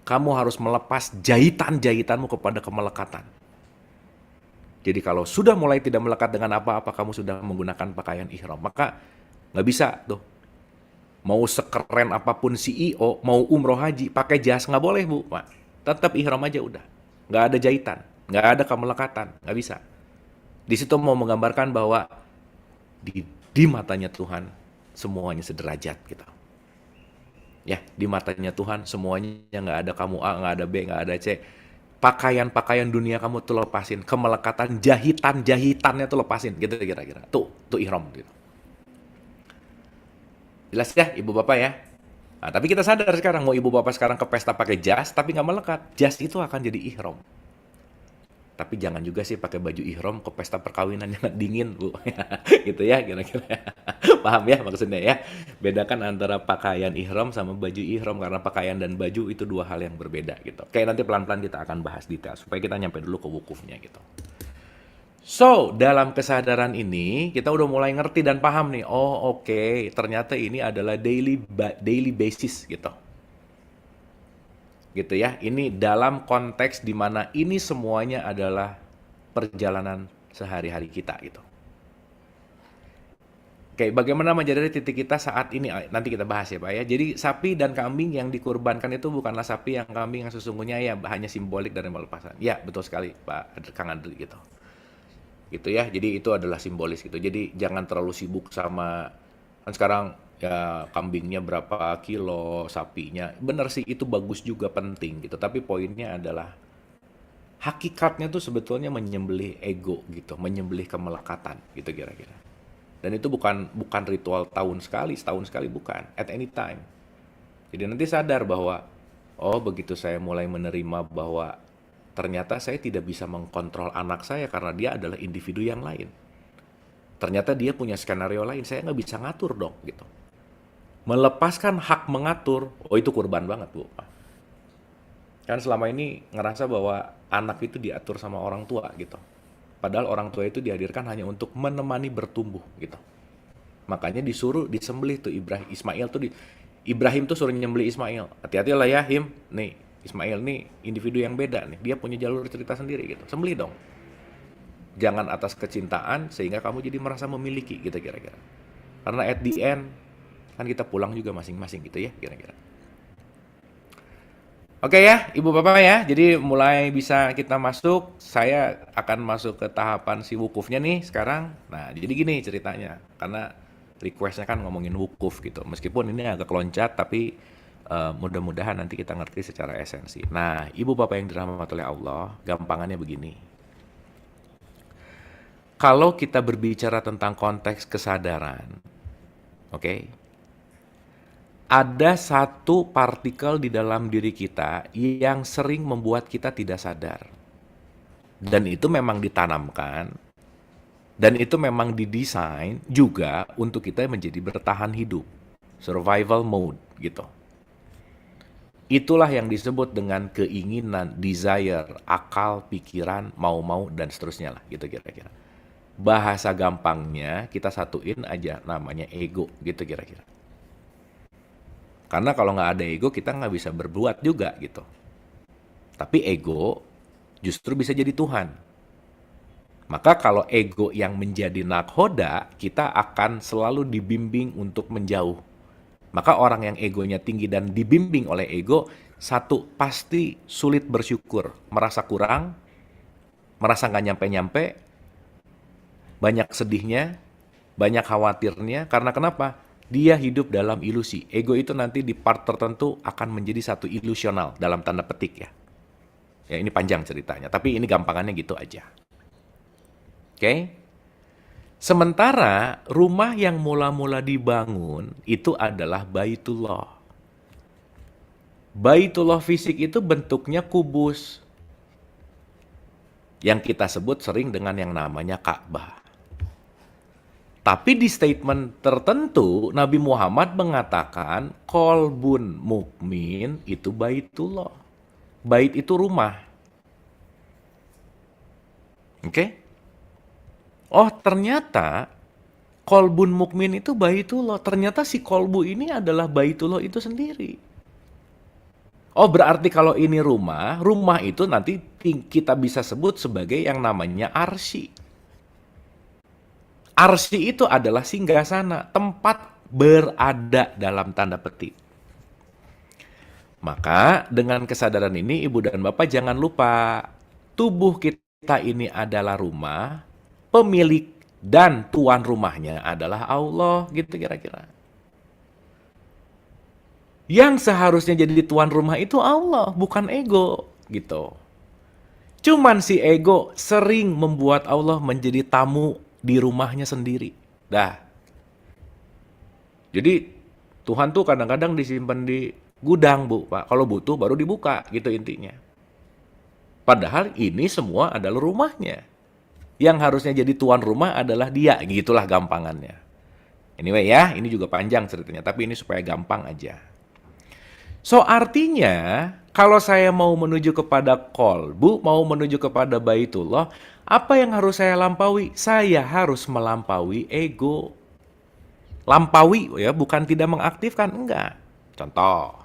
S1: Kamu harus melepas jahitan-jahitanmu kepada kemelekatan. Jadi kalau sudah mulai tidak melekat dengan apa-apa, kamu sudah menggunakan pakaian ihram. Maka nggak bisa tuh. Mau sekeren apapun CEO, mau umroh haji, pakai jas nggak boleh bu. Tetap ihram aja udah. Nggak ada jahitan, nggak ada kemelekatan, nggak bisa. Di situ mau menggambarkan bahwa di matanya Tuhan semuanya sederajat gitu. Ya, di matanya Tuhan semuanya nggak ada kamu A, nggak ada B, nggak ada C. Pakaian-pakaian dunia kamu tuh lepasin, kemelekatan jahitannya tuh lepasin, gitu kira-kira. Tuh ihram gitu. Jelas ya, Ibu Bapak ya. Nah, tapi kita sadar sekarang mau Ibu Bapak sekarang ke pesta pakai jas, tapi nggak melekat. Jas itu akan jadi ihram. Tapi jangan juga sih pakai baju ihram ke pesta perkawinan yang dingin, Bu. Gitu ya, kira-kira. Paham ya maksudnya ya? Bedakan antara pakaian ihram sama baju ihram, karena pakaian dan baju itu 2 hal yang berbeda gitu. Kayak nanti pelan-pelan kita akan bahas detail supaya kita nyampe dulu ke wukufnya gitu. So, dalam kesadaran ini kita udah mulai ngerti dan paham nih. Oh, oke, ternyata ini adalah daily basis gitu. Gitu ya. Ini dalam konteks di mana ini semuanya adalah perjalanan sehari-hari kita gitu. Oke, bagaimana menjadi titik kita saat ini? Nanti kita bahas ya Pak ya. Jadi sapi dan kambing yang dikurbankan itu bukanlah sapi yang kambing yang sesungguhnya ya, hanya simbolik dari pelepasan. Ya, betul sekali Pak Kang Andri gitu. Gitu ya. Jadi itu adalah simbolis gitu. Jadi jangan terlalu sibuk sama kan sekarang ya kambingnya berapa kilo, sapinya. Bener sih itu bagus juga, penting gitu. Tapi poinnya adalah hakikatnya tuh sebetulnya menyembelih ego gitu, menyembelih kemelekatan gitu kira-kira. Dan itu bukan ritual setahun sekali bukan, at any time. Jadi nanti sadar bahwa Oh, begitu saya mulai menerima bahwa ternyata saya tidak bisa mengkontrol anak saya karena dia adalah individu yang lain. Ternyata dia punya skenario lain, saya nggak bisa ngatur dong, gitu. Melepaskan hak mengatur, oh itu kurban banget, Bu. Kan selama ini ngerasa bahwa anak itu diatur sama orang tua, gitu. Padahal orang tua itu dihadirkan hanya untuk menemani bertumbuh, gitu. Makanya disuruh disembelih tuh Ibrahim tuh suruh nyembelih Ismail. Hati-hati lah ya, Him. Nih, Ismail nih individu yang beda nih. Dia punya jalur cerita sendiri gitu. Sembelih dong. Jangan atas kecintaan sehingga kamu jadi merasa memiliki gitu kira-kira. Karena at the end kan kita pulang juga masing-masing gitu ya kira-kira. Oke ya, Ibu Bapak ya. Jadi mulai bisa kita masuk. Saya akan masuk ke tahapan si wukufnya nih sekarang. Nah, jadi gini ceritanya. Karena requestnya kan ngomongin wukuf gitu. Meskipun ini agak loncat, tapi mudah-mudahan nanti kita ngerti secara esensi. Nah, Ibu Bapak yang dirahmati oleh Allah, gampangannya begini. Kalau kita berbicara tentang konteks kesadaran, oke, ada satu partikel di dalam diri kita yang sering membuat kita tidak sadar. Dan itu memang ditanamkan, dan itu memang didesain juga untuk kita menjadi bertahan hidup. Survival mode gitu. Itulah yang disebut dengan keinginan, desire, akal, pikiran, mau-mau, dan seterusnya lah gitu kira-kira. Bahasa gampangnya kita satuin aja namanya ego gitu kira-kira. Karena kalau nggak ada ego kita nggak bisa berbuat juga gitu. Tapi ego justru bisa jadi Tuhan. Maka kalau ego yang menjadi nakhoda, kita akan selalu dibimbing untuk menjauh. Maka orang yang egonya tinggi dan dibimbing oleh ego, satu, pasti sulit bersyukur, merasa kurang, merasa nggak nyampe-nyampe, banyak sedihnya, banyak khawatirnya, karena kenapa? Dia hidup dalam ilusi. Ego itu nanti di part tertentu akan menjadi satu ilusional, dalam tanda petik ya. Ya ini panjang ceritanya, tapi ini gampangannya gitu aja. Oke? Sementara rumah yang mula-mula dibangun itu adalah Baitullah. Baitullah fisik itu bentuknya kubus. Yang kita sebut sering dengan yang namanya Ka'bah. Tapi di statement tertentu Nabi Muhammad mengatakan qalbun mukmin itu Baitullah. Bait itu rumah. Oke? Oh, ternyata kolbun mukmin itu Baitullah. Ternyata si kolbu ini adalah Baitullah itu sendiri. Oh, berarti kalau ini rumah itu nanti kita bisa sebut sebagai yang namanya arsy. Arsy itu adalah singgasana, tempat berada dalam tanda petik. Maka dengan kesadaran ini Ibu dan Bapak jangan lupa, tubuh kita ini adalah rumah, pemilik dan tuan rumahnya adalah Allah, gitu kira-kira. Yang seharusnya jadi tuan rumah itu Allah, bukan ego, gitu. Cuman si ego sering membuat Allah menjadi tamu di rumahnya sendiri. Dah. Jadi Tuhan tuh kadang-kadang disimpan di gudang, Bu, Pak. Kalau butuh baru dibuka, gitu intinya. Padahal ini semua adalah rumahnya. Yang harusnya jadi tuan rumah adalah dia, gitulah gampangannya. Anyway ya, ini juga panjang ceritanya, tapi ini supaya gampang aja. So artinya, kalau saya mau menuju kepada kolbu, mau menuju kepada Baitullah, apa yang harus saya lampaui? Saya harus melampaui ego. Lampaui ya, bukan tidak mengaktifkan, enggak. Contoh.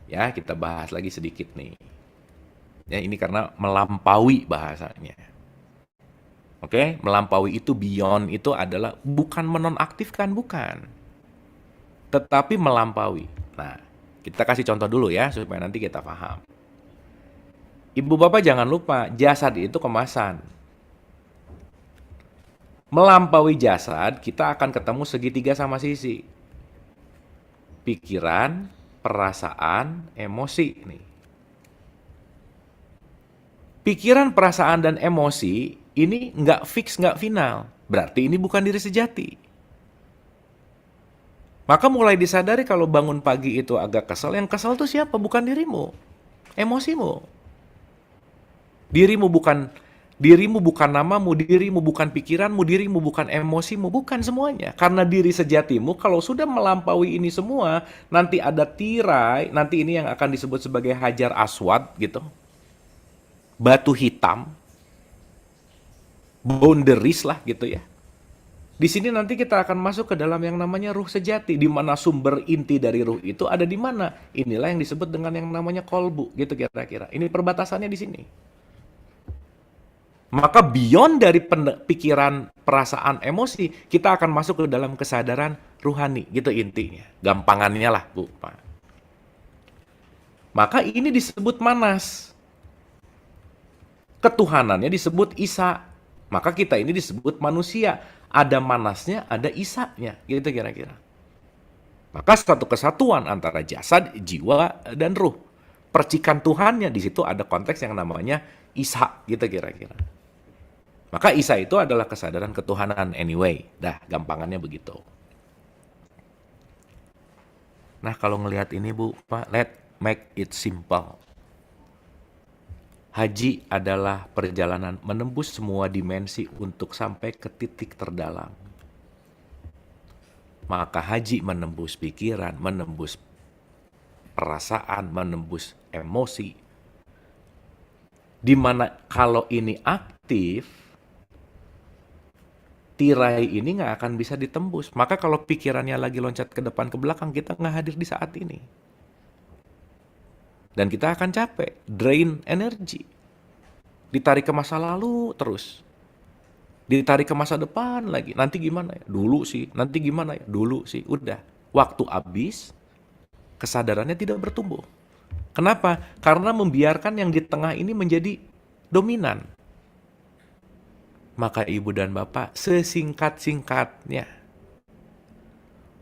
S1: Ya, kita bahas lagi sedikit nih. Ya, ini karena melampaui bahasanya. Oke, melampaui itu beyond itu adalah bukan menonaktifkan, bukan. Tetapi melampaui. Nah, kita kasih contoh dulu ya supaya nanti kita paham. Ibu Bapak jangan lupa, jasad itu kemasan. Melampaui jasad, kita akan ketemu segitiga sama sisi. Pikiran, perasaan, emosi nih. Pikiran, perasaan, dan emosi ini nggak fix, nggak final. Berarti ini bukan diri sejati. Maka mulai disadari kalau bangun pagi itu agak kesal, yang kesal tuh siapa? Bukan dirimu, emosimu. Dirimu bukan dirimu bukan namamu, dirimu bukan pikiranmu, dirimu bukan emosimu, bukan semuanya. Karena diri sejatimu kalau sudah melampaui ini semua, nanti ada tirai, nanti ini yang akan disebut sebagai hajar aswad gitu. Batu hitam, boundaries lah gitu ya. Di sini nanti kita akan masuk ke dalam yang namanya ruh sejati, di mana sumber inti dari ruh itu ada di mana. Inilah yang disebut dengan yang namanya kolbu, gitu kira-kira. Ini perbatasannya di sini. Maka beyond dari pikiran, perasaan, emosi, kita akan masuk ke dalam kesadaran ruhani, gitu intinya. Gampangannya lah, Bu. Maka ini disebut manas. Ketuhanannya disebut Isa. Maka kita ini disebut manusia. Ada manasnya, ada isanya, gitu kira-kira. Maka suatu kesatuan antara jasad, jiwa, dan ruh. Percikan Tuhannya, di situ ada konteks yang namanya Isa, gitu kira-kira. Maka Isa itu adalah kesadaran ketuhanan anyway. Dah, gampangannya begitu. Nah, kalau ngelihat ini, Bu, Pak, let's make it simple. Haji adalah perjalanan menembus semua dimensi untuk sampai ke titik terdalam. Maka haji menembus pikiran, menembus perasaan, menembus emosi. Dimana kalau ini aktif, tirai ini nggak akan bisa ditembus. Maka kalau pikirannya lagi loncat ke depan ke belakang, kita nggak hadir di saat ini. Dan kita akan capek, drain energi. Ditarik ke masa lalu terus. Ditarik ke masa depan lagi. Nanti gimana ya? Dulu sih. Nanti gimana ya? Dulu sih. Udah. Waktu habis, kesadarannya tidak bertumbuh. Kenapa? Karena membiarkan yang di tengah ini menjadi dominan. Maka ibu dan bapak, sesingkat-singkatnya,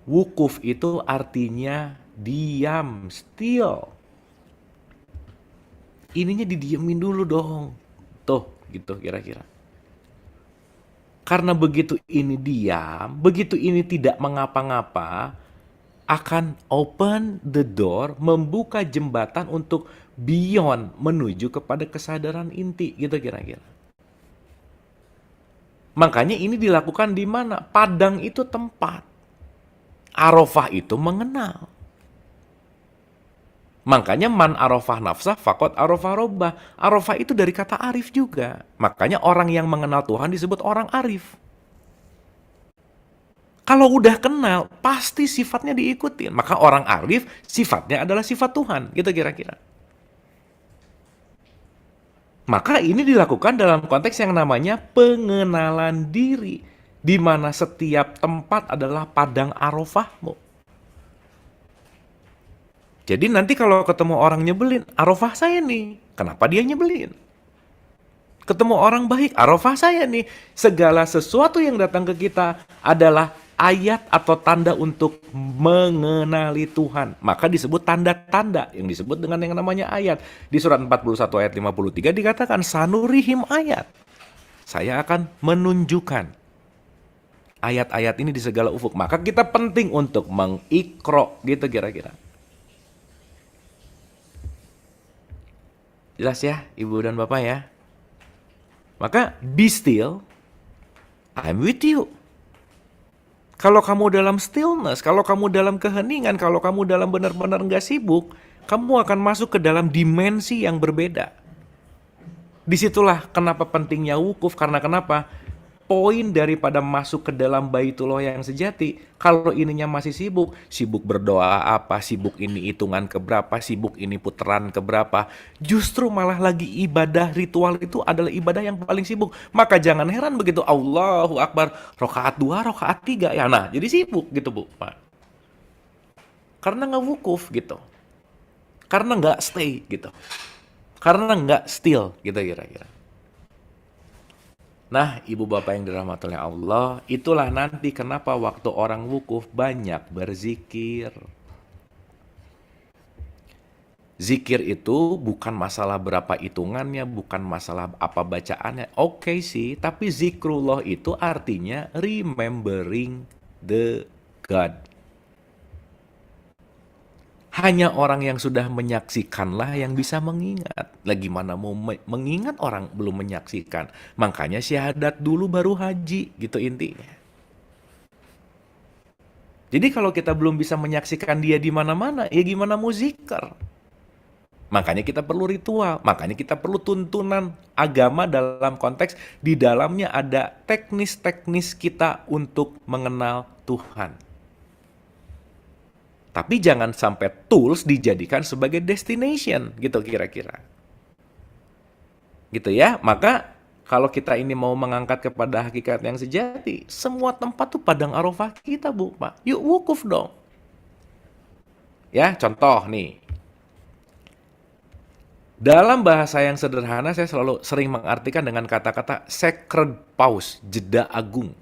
S1: wukuf itu artinya diam, still. Ininya didiemin dulu dong. Tuh, gitu kira-kira. Karena begitu ini diam, begitu ini tidak mengapa-ngapa, akan open the door, membuka jembatan untuk beyond, menuju kepada kesadaran inti, gitu kira-kira. Makanya ini dilakukan di mana? Padang itu tempat. Arafah itu mengenal. Makanya man arafah nafsah fakot arafah robbah. Arafah itu dari kata arif juga. Makanya orang yang mengenal Tuhan disebut orang arif. Kalau udah kenal, pasti sifatnya diikutin. Maka orang arif, sifatnya adalah sifat Tuhan. Gitu kira-kira. Maka ini dilakukan dalam konteks yang namanya pengenalan diri. Di mana setiap tempat adalah padang arafahmu. Jadi nanti kalau ketemu orang nyebelin, arafah saya nih. Kenapa dia nyebelin? Ketemu orang baik, arafah saya nih. Segala sesuatu yang datang ke kita adalah ayat atau tanda untuk mengenali Tuhan. Maka disebut tanda-tanda yang disebut dengan yang namanya ayat. Di surat 41 ayat 53 dikatakan sanurihim ayat. Saya akan menunjukkan ayat-ayat ini di segala ufuk. Maka kita penting untuk mengikro gitu kira-kira. Jelas ya, Ibu dan Bapak ya. Maka be still, I'm with you. Kalau kamu dalam stillness, kalau kamu dalam keheningan, kalau kamu dalam benar-benar nggak sibuk, kamu akan masuk ke dalam dimensi yang berbeda. Disitulah kenapa pentingnya wukuf, karena kenapa? Poin daripada masuk ke dalam Baitullah yang sejati, kalau ininya masih sibuk, sibuk berdoa apa, sibuk ini hitungan keberapa, sibuk ini putaran keberapa, justru malah lagi ibadah ritual itu adalah ibadah yang paling sibuk. Maka jangan heran begitu Allahu Akbar, rokaat 2, rokaat 3, ya nah jadi sibuk gitu Bu. Karena nggak wukuf gitu, karena nggak stay gitu, karena nggak still gitu kira-kira. Nah, ibu bapak yang dirahmati oleh Allah, itulah nanti kenapa waktu orang wukuf banyak berzikir. Zikir itu bukan masalah berapa hitungannya, bukan masalah apa bacaannya. Oke sih, tapi zikrullah itu artinya remembering the God. Hanya orang yang sudah menyaksikanlah yang bisa mengingat. Lah gimana mau mengingat orang belum menyaksikan? Makanya syahadat dulu baru haji, gitu intinya. Jadi kalau kita belum bisa menyaksikan dia di mana-mana, ya gimana mau zikir? Makanya kita perlu ritual, makanya kita perlu tuntunan agama dalam konteks di dalamnya ada teknis-teknis kita untuk mengenal Tuhan. Tapi jangan sampai tools dijadikan sebagai destination, gitu kira-kira. Gitu ya, maka kalau kita ini mau mengangkat kepada hakikat yang sejati, semua tempat tuh padang arafah kita, Bu, Pak. Yuk wukuf dong. Ya, contoh nih. Dalam bahasa yang sederhana, saya selalu sering mengartikan dengan kata-kata sacred pause, jeda agung.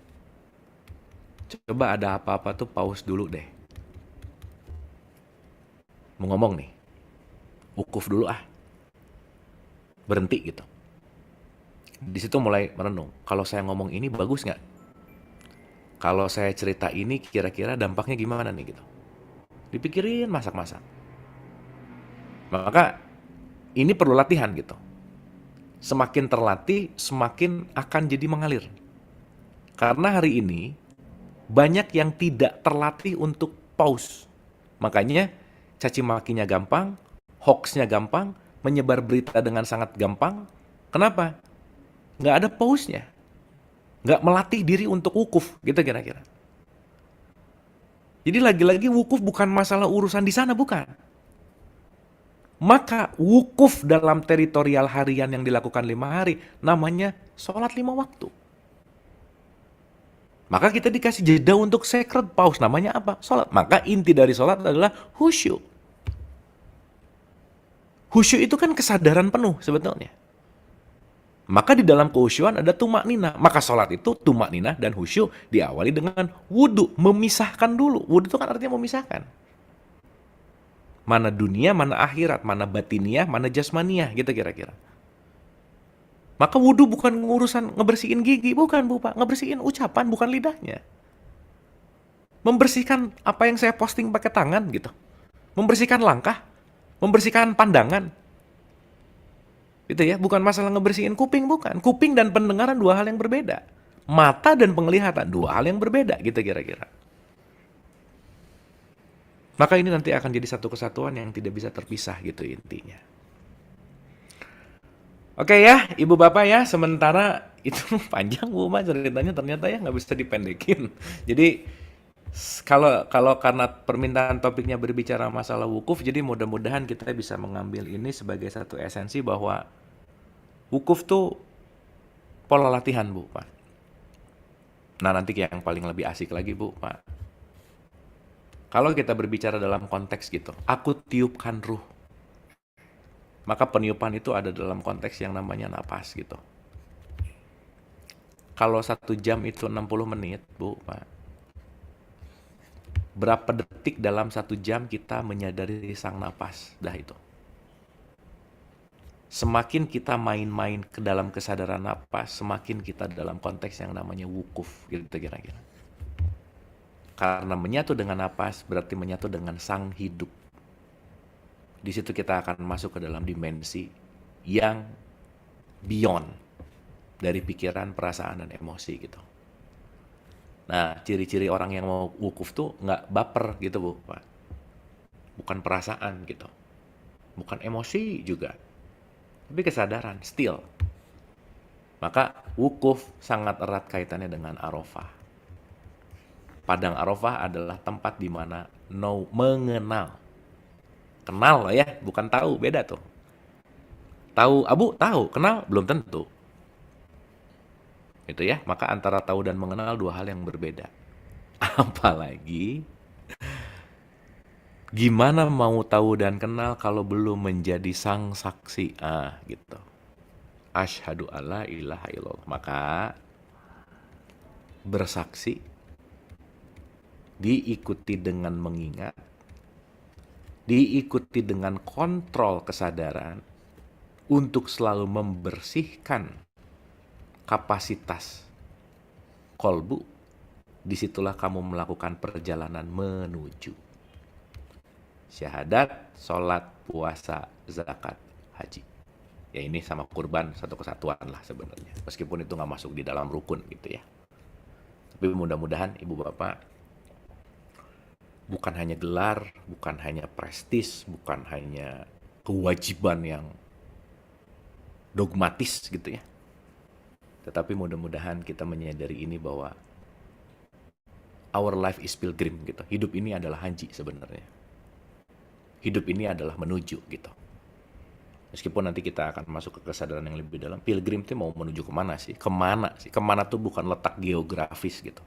S1: Coba ada apa-apa tuh pause dulu deh. Mau ngomong nih, wukuf dulu ah. Berhenti gitu. Di situ mulai merenung. Kalau saya ngomong ini bagus nggak? Kalau saya cerita ini kira-kira dampaknya gimana nih gitu. Dipikirin masak-masak. Maka ini perlu latihan gitu. Semakin terlatih, semakin akan jadi mengalir. Karena hari ini banyak yang tidak terlatih untuk pause. Makanya caci makinya gampang, hoax-nya gampang, menyebar berita dengan sangat gampang. Kenapa? Nggak ada pause-nya. Nggak melatih diri untuk wukuf, gitu kira-kira. Jadi lagi-lagi wukuf bukan masalah urusan di sana, bukan. Maka wukuf dalam teritorial harian yang dilakukan 5 hari, namanya sholat 5 waktu. Maka kita dikasih jeda untuk sacred pause, namanya apa? Sholat. Maka inti dari sholat adalah khusyuk. Khusyuk itu kan kesadaran penuh sebetulnya. Maka di dalam kekhusyuan ada tumak nina. Maka sholat itu tumak nina dan khusyuk diawali dengan wudhu, memisahkan dulu. Wudhu itu kan artinya memisahkan. Mana dunia, mana akhirat, mana batiniah, mana jasmaniah, gitu kira-kira. Maka wudhu bukan urusan ngebersihin gigi, bukan Bu Pak. Ngebersihin ucapan, bukan lidahnya. Membersihkan apa yang saya posting pakai tangan gitu. Membersihkan langkah, membersihkan pandangan. Gitu ya, bukan masalah ngebersihin kuping, bukan. Kuping dan pendengaran dua hal yang berbeda. Mata dan penglihatan dua hal yang berbeda, gitu kira-kira. Maka ini nanti akan jadi satu kesatuan yang tidak bisa terpisah gitu intinya. Oke ya, Ibu Bapak ya, sementara itu panjang Bu Ma ceritanya ternyata ya nggak bisa dipendekin. Jadi kalau karena permintaan topiknya berbicara masalah wukuf, jadi mudah-mudahan kita bisa mengambil ini sebagai satu esensi bahwa wukuf tuh pola latihan Bu Pak. Nah nanti yang paling lebih asik lagi Bu Pak. Kalau kita berbicara dalam konteks gitu, aku tiupkan ruh. Maka peniupan itu ada dalam konteks yang namanya napas gitu. Kalau 1 jam itu 60 menit, Bu, Pak. Berapa detik dalam 1 jam kita menyadari sang napas? Dah itu. Semakin kita main-main ke dalam kesadaran napas, semakin kita dalam konteks yang namanya wukuf, gitu kira-kira. Karena menyatu dengan napas berarti menyatu dengan sang hidup. Di situ kita akan masuk ke dalam dimensi yang beyond dari pikiran, perasaan, dan emosi gitu. Nah, ciri-ciri orang yang mau wukuf tuh nggak baper gitu Bu, Pak. Bukan perasaan gitu. Bukan emosi juga. Tapi kesadaran, still. Maka wukuf sangat erat kaitannya dengan Arafah. Padang Arafah adalah tempat di mana mengenal. Kenal lah ya, bukan tahu, beda tuh. Tahu, Abu tahu, kenal belum tentu. Itu ya, maka antara tahu dan mengenal dua hal yang berbeda. Apalagi gimana mau tahu dan kenal kalau belum menjadi sang saksi? Gitu. Asyhadu alla ilaha illallah. Maka bersaksi diikuti dengan mengingat, diikuti dengan kontrol kesadaran untuk selalu membersihkan kapasitas kolbu. Disitulah kamu melakukan perjalanan menuju. Syahadat, sholat, puasa, zakat, haji. Ya ini sama kurban satu kesatuan lah sebenarnya. Meskipun itu nggak masuk di dalam rukun gitu ya. Tapi mudah-mudahan ibu bapak bukan hanya gelar, bukan hanya prestis, bukan hanya kewajiban yang dogmatis gitu ya. Tetapi mudah-mudahan kita menyadari ini bahwa our life is pilgrim gitu. Hidup ini adalah haji sebenarnya. Hidup ini adalah menuju gitu. Meskipun nanti kita akan masuk ke kesadaran yang lebih dalam, pilgrim itu mau menuju kemana sih? Kemana sih? Kemana tuh bukan letak geografis gitu.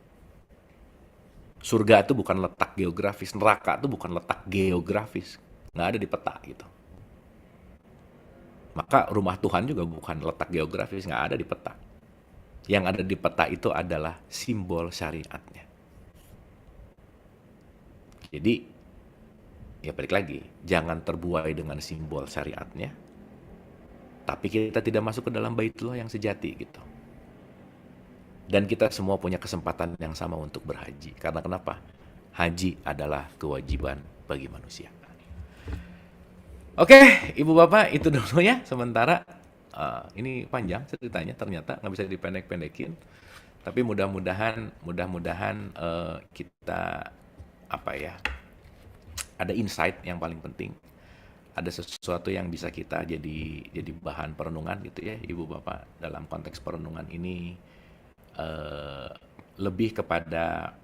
S1: Surga itu bukan letak geografis, neraka itu bukan letak geografis. Nggak ada di peta gitu. Maka rumah Tuhan juga bukan letak geografis, nggak ada di peta. Yang ada di peta itu adalah simbol syariatnya. Jadi, ya balik lagi, jangan terbuai dengan simbol syariatnya, tapi kita tidak masuk ke dalam Baitullah yang sejati gitu. Dan kita semua punya kesempatan yang sama untuk berhaji. Karena kenapa? Haji adalah kewajiban bagi manusia. Oke, ibu bapak itu dulu ya. Sementara ini panjang ceritanya, ternyata nggak bisa dipendek-pendekin. Tapi mudah-mudahan kita ada insight yang paling penting. Ada sesuatu yang bisa kita jadi bahan perenungan gitu ya, ibu bapak. Dalam konteks perenungan ini lebih kepada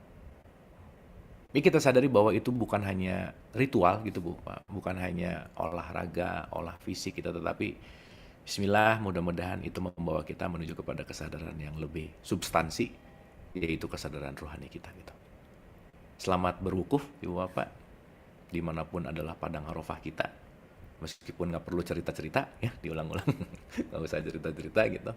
S1: ini kita sadari bahwa itu bukan hanya ritual gitu Bu, bukan hanya olahraga, olah fisik gitu, tetapi bismillah mudah-mudahan itu membawa kita menuju kepada kesadaran yang lebih substansi, yaitu kesadaran rohani kita gitu. Selamat berwukuf Ibu Bapak, dimanapun adalah padang arafah kita. Meskipun nggak perlu cerita-cerita ya, diulang-ulang, nggak usah cerita-cerita gitu.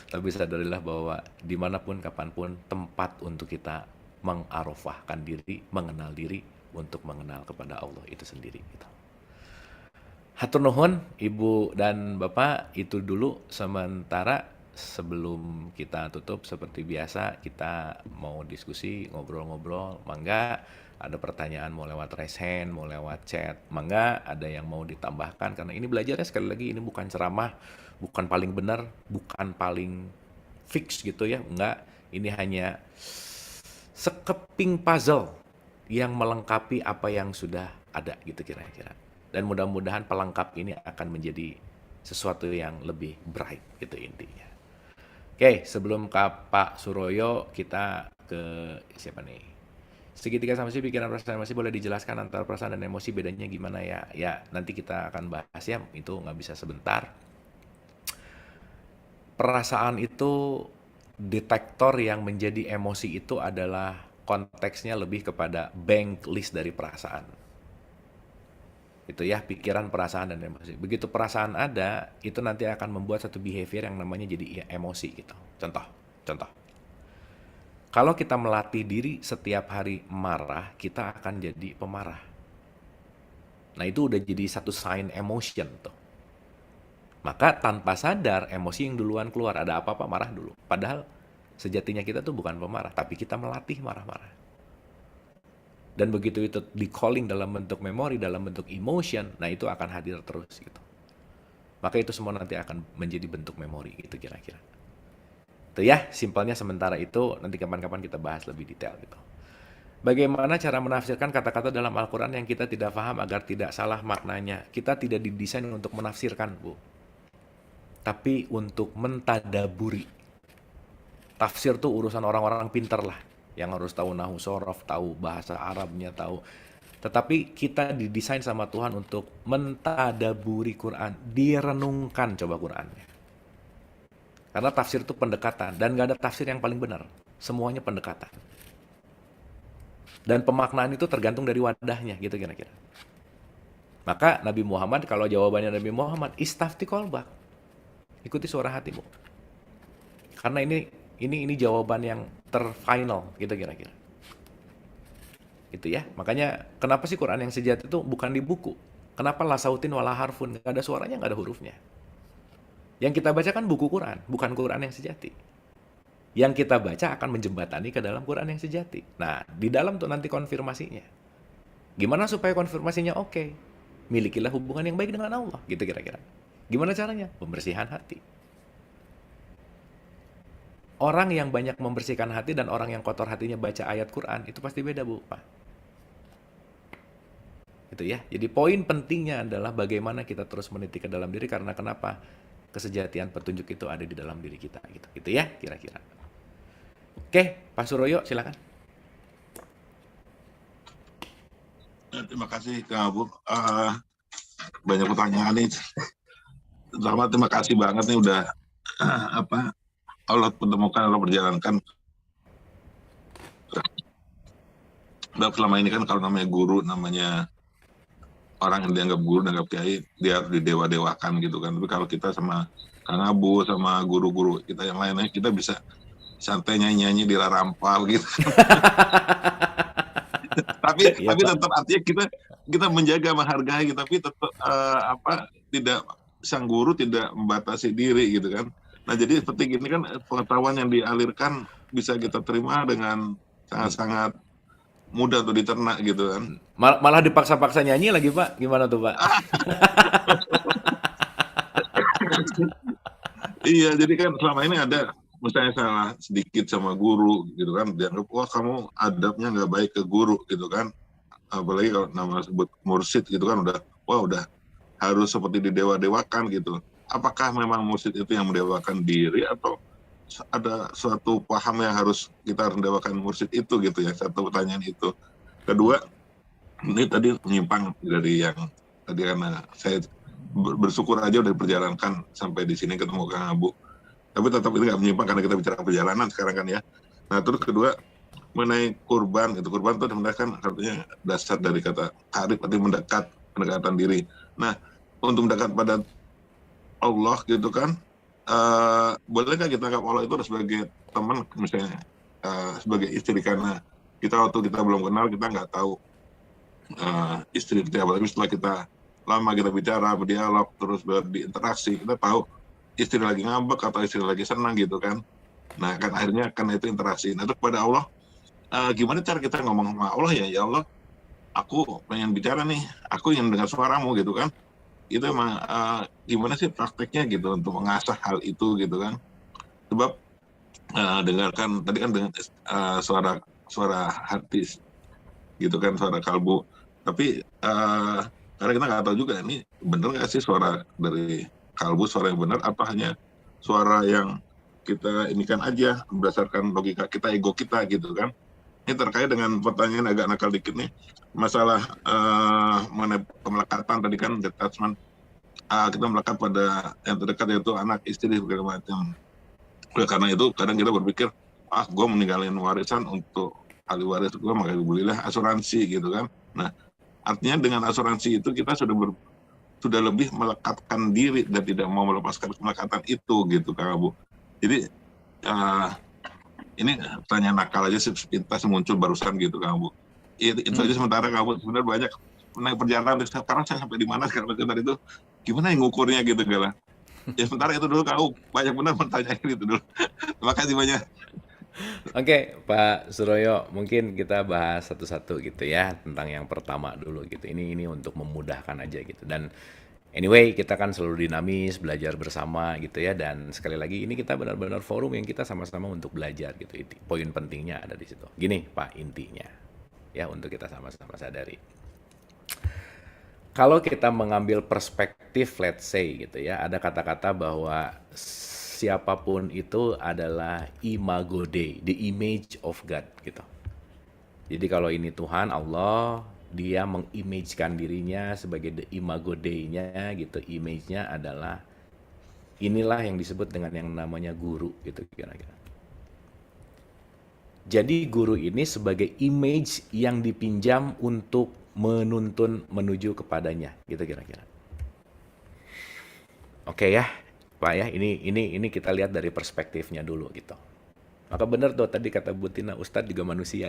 S1: Tapi sadarilah bahwa dimanapun, kapanpun, tempat untuk kita mengarafahkan diri, mengenal diri, untuk mengenal kepada Allah itu sendiri gitu. Hatur nuhun Ibu dan Bapak, itu dulu sementara. Sebelum kita tutup seperti biasa, kita mau diskusi, ngobrol-ngobrol, mangga ada pertanyaan mau lewat raise hand, mau lewat chat, mangga ada yang mau ditambahkan, karena ini belajarnya sekali lagi ini bukan ceramah, bukan paling benar, bukan paling fix gitu ya, enggak, ini hanya sekeping puzzle yang melengkapi apa yang sudah ada gitu kira-kira. Dan mudah-mudahan pelengkap ini akan menjadi sesuatu yang lebih bright gitu intinya. Oke, sebelum ke Pak Suroyo, kita ke siapa nih? Segitiga sama sih pikiran perasaan emosi, boleh dijelaskan antara perasaan dan emosi bedanya gimana ya? Ya, nanti kita akan bahas ya, itu nggak bisa sebentar. Perasaan itu detektor yang menjadi emosi itu adalah konteksnya lebih kepada bank list dari perasaan. Itu ya, pikiran, perasaan, dan emosi. Begitu perasaan ada, itu nanti akan membuat satu behavior yang namanya jadi emosi gitu. Contoh. Kalau kita melatih diri setiap hari marah, kita akan jadi pemarah. Nah itu udah jadi satu sign emotion tuh. Maka tanpa sadar emosi yang duluan keluar, ada apa-apa marah dulu. Padahal sejatinya kita tuh bukan pemarah, tapi kita melatih marah-marah. Dan begitu itu di calling dalam bentuk memori, dalam bentuk emotion, nah itu akan hadir terus gitu. Maka itu semua nanti akan menjadi bentuk memori gitu kira-kira. Itu ya, simpelnya sementara itu, nanti kapan-kapan kita bahas lebih detail gitu. Bagaimana cara menafsirkan kata-kata dalam Al-Quran yang kita tidak paham agar tidak salah maknanya? Kita tidak didesain untuk menafsirkan, Bu. Tapi untuk mentadaburi. Tafsir tuh urusan orang-orang pintar lah. Yang harus tahu nahu sorof, tahu bahasa Arabnya, tahu. Tetapi kita didesain sama Tuhan untuk mentadaburi Quran, direnungkan coba Qurannya. Karena tafsir itu pendekatan, dan gak ada tafsir yang paling benar. Semuanya pendekatan. Dan pemaknaan itu tergantung dari wadahnya, gitu kira-kira. Maka Nabi Muhammad, kalau jawabannya Nabi Muhammad, istafti kolbak. Ikuti suara hatimu. Karena ini jawaban yang terfinal gitu kira-kira. Itu ya. Makanya kenapa sih Quran yang sejati itu bukan di buku? Kenapa la sautin wala harfun? Gak ada suaranya, gak ada hurufnya. Yang kita baca kan buku Quran, bukan Quran yang sejati. Yang kita baca akan menjembatani ke dalam Quran yang sejati. Nah, di dalam tuh nanti konfirmasinya. Gimana supaya konfirmasinya oke? Milikilah hubungan yang baik dengan Allah, gitu kira-kira. Gimana caranya? Pembersihan hati. Orang yang banyak membersihkan hati dan orang yang kotor hatinya baca ayat Quran, itu pasti beda, Bu, Pak. Gitu ya. Jadi poin pentingnya adalah bagaimana kita terus meniti ke dalam diri, karena kenapa? Kesejatian petunjuk itu ada di dalam diri kita, gitu. Gitu ya, kira-kira. Oke, Pak Suroyo, silakan.
S2: Terima kasih Kang Abu. Banyak pertanyaan nih. Pertama, terima kasih banget nih udah apa Allah pertemukan, Allah perjalankan. Dan selama ini kan kalau namanya guru, namanya orang yang dianggap guru, dianggap kiai, dia harus didewa-dewakan gitu kan. Tapi kalau kita sama Kang Abu, sama guru-guru kita yang lainnya, kita bisa santai nyanyi-nyanyi di rampal gitu. tapi
S1: Iya,
S2: tapi
S1: Pak.
S2: tetap artinya kita menjaga, menghargai, tapi tetap tidak, sang guru tidak membatasi diri gitu kan. Nah jadi seperti gini kan, pengetahuan yang dialirkan bisa kita terima dengan sangat-sangat mudah untuk dicerna gitu kan.
S1: Malah dipaksa-paksa nyanyi lagi, Pak. Gimana tuh, Pak?
S2: Iya, jadi kan selama ini ada misalnya salah sedikit sama guru gitu kan, dianggap wah kamu adabnya nggak baik ke guru gitu kan. Apalagi kalau nama sebut mursyid gitu kan, udah harus seperti didewa-dewakan gitu. Apakah memang mursyid itu yang mendewakan diri, atau ada suatu paham yang harus kita rendawakan mursyid itu gitu ya? Satu pertanyaan itu. Kedua, ini tadi menyimpang dari yang tadi, karena saya bersyukur aja udah diperjalankan sampai di sini ketemu Kang Abu. Tapi tetap ini nggak menyimpang karena kita bicara perjalanan sekarang kan ya. Nah terus kedua, mengenai kurban, itu kurban itu sebenarnya kan artinya dasar dari kata karib, artinya mendekat, pendekatan diri. Nah untuk mendekat pada Allah gitu kan, bolehkah kita anggap Allah itu sebagai teman misalnya, sebagai istri, karena kita waktu kita belum kenal, kita nggak tahu istri itu apa, tapi setelah kita lama kita bicara, berdialog, terus berinteraksi, kita tahu istri lagi ngambek atau istri lagi senang gitu kan. Nah kan akhirnya kan itu interaksi. Nah itu kepada Allah, gimana cara kita ngomong sama Allah, ya Allah, aku pengen bicara nih, aku ingin dengar suaramu gitu kan. Itu emang gimana sih prakteknya gitu untuk mengasah hal itu gitu kan. Sebab dengarkan tadi kan dengan suara hati gitu kan, suara kalbu. Tapi karena kita nggak tahu juga ini bener nggak sih suara dari kalbu, suara yang benar, apa hanya suara yang kita ini kan aja berdasarkan logika kita, ego kita gitu kan. Ini terkait dengan pertanyaan agak nakal dikit nih, masalah mengenai pemelekatan tadi kan, detachment. Kita melekat pada yang terdekat, yaitu anak, istri, segala macam. Oleh karena itu kadang kita berpikir, gue meninggalin warisan untuk ahli waris gue, maka belilah asuransi gitu kan. Nah artinya dengan asuransi itu kita sudah lebih melekatkan diri dan tidak mau melepaskan kelekatan itu gitu Kang Abu. Jadi ini pertanyaan nakal aja sepintas muncul barusan gitu Kang Abu. Itu aja sementara Kang Abu. Sebenarnya banyak naik perjalanan sekarang, saya sampai di mana sekarang itu gimana yang ngukurnya gitu kan. Ya sementara itu dulu Kang Abu, banyak benar pertanyaan itu dulu. Terima kasih banyak.
S1: Oke, Pak Suroyo, mungkin kita bahas satu-satu gitu ya tentang yang pertama dulu gitu. Ini untuk memudahkan aja gitu. Dan anyway, kita kan selalu dinamis, belajar bersama gitu ya. Dan sekali lagi ini kita benar-benar forum yang kita sama-sama untuk belajar gitu. Poin pentingnya ada di situ. Gini, Pak, intinya ya untuk kita sama-sama sadari. Kalau kita mengambil perspektif, let's say gitu ya, ada kata-kata bahwa siapapun itu adalah imago Dei, the image of God gitu. Jadi kalau ini Tuhan Allah, dia mengimagekan dirinya sebagai the imago Dei-nya gitu. Image-nya adalah inilah yang disebut dengan yang namanya guru gitu kira-kira. Jadi guru ini sebagai image yang dipinjam untuk menuntun menuju kepadanya gitu kira-kira. Oke ya, Pak ya, ini kita lihat dari perspektifnya dulu gitu. Maka benar tuh tadi kata Bu Tina, Ustadz juga manusia.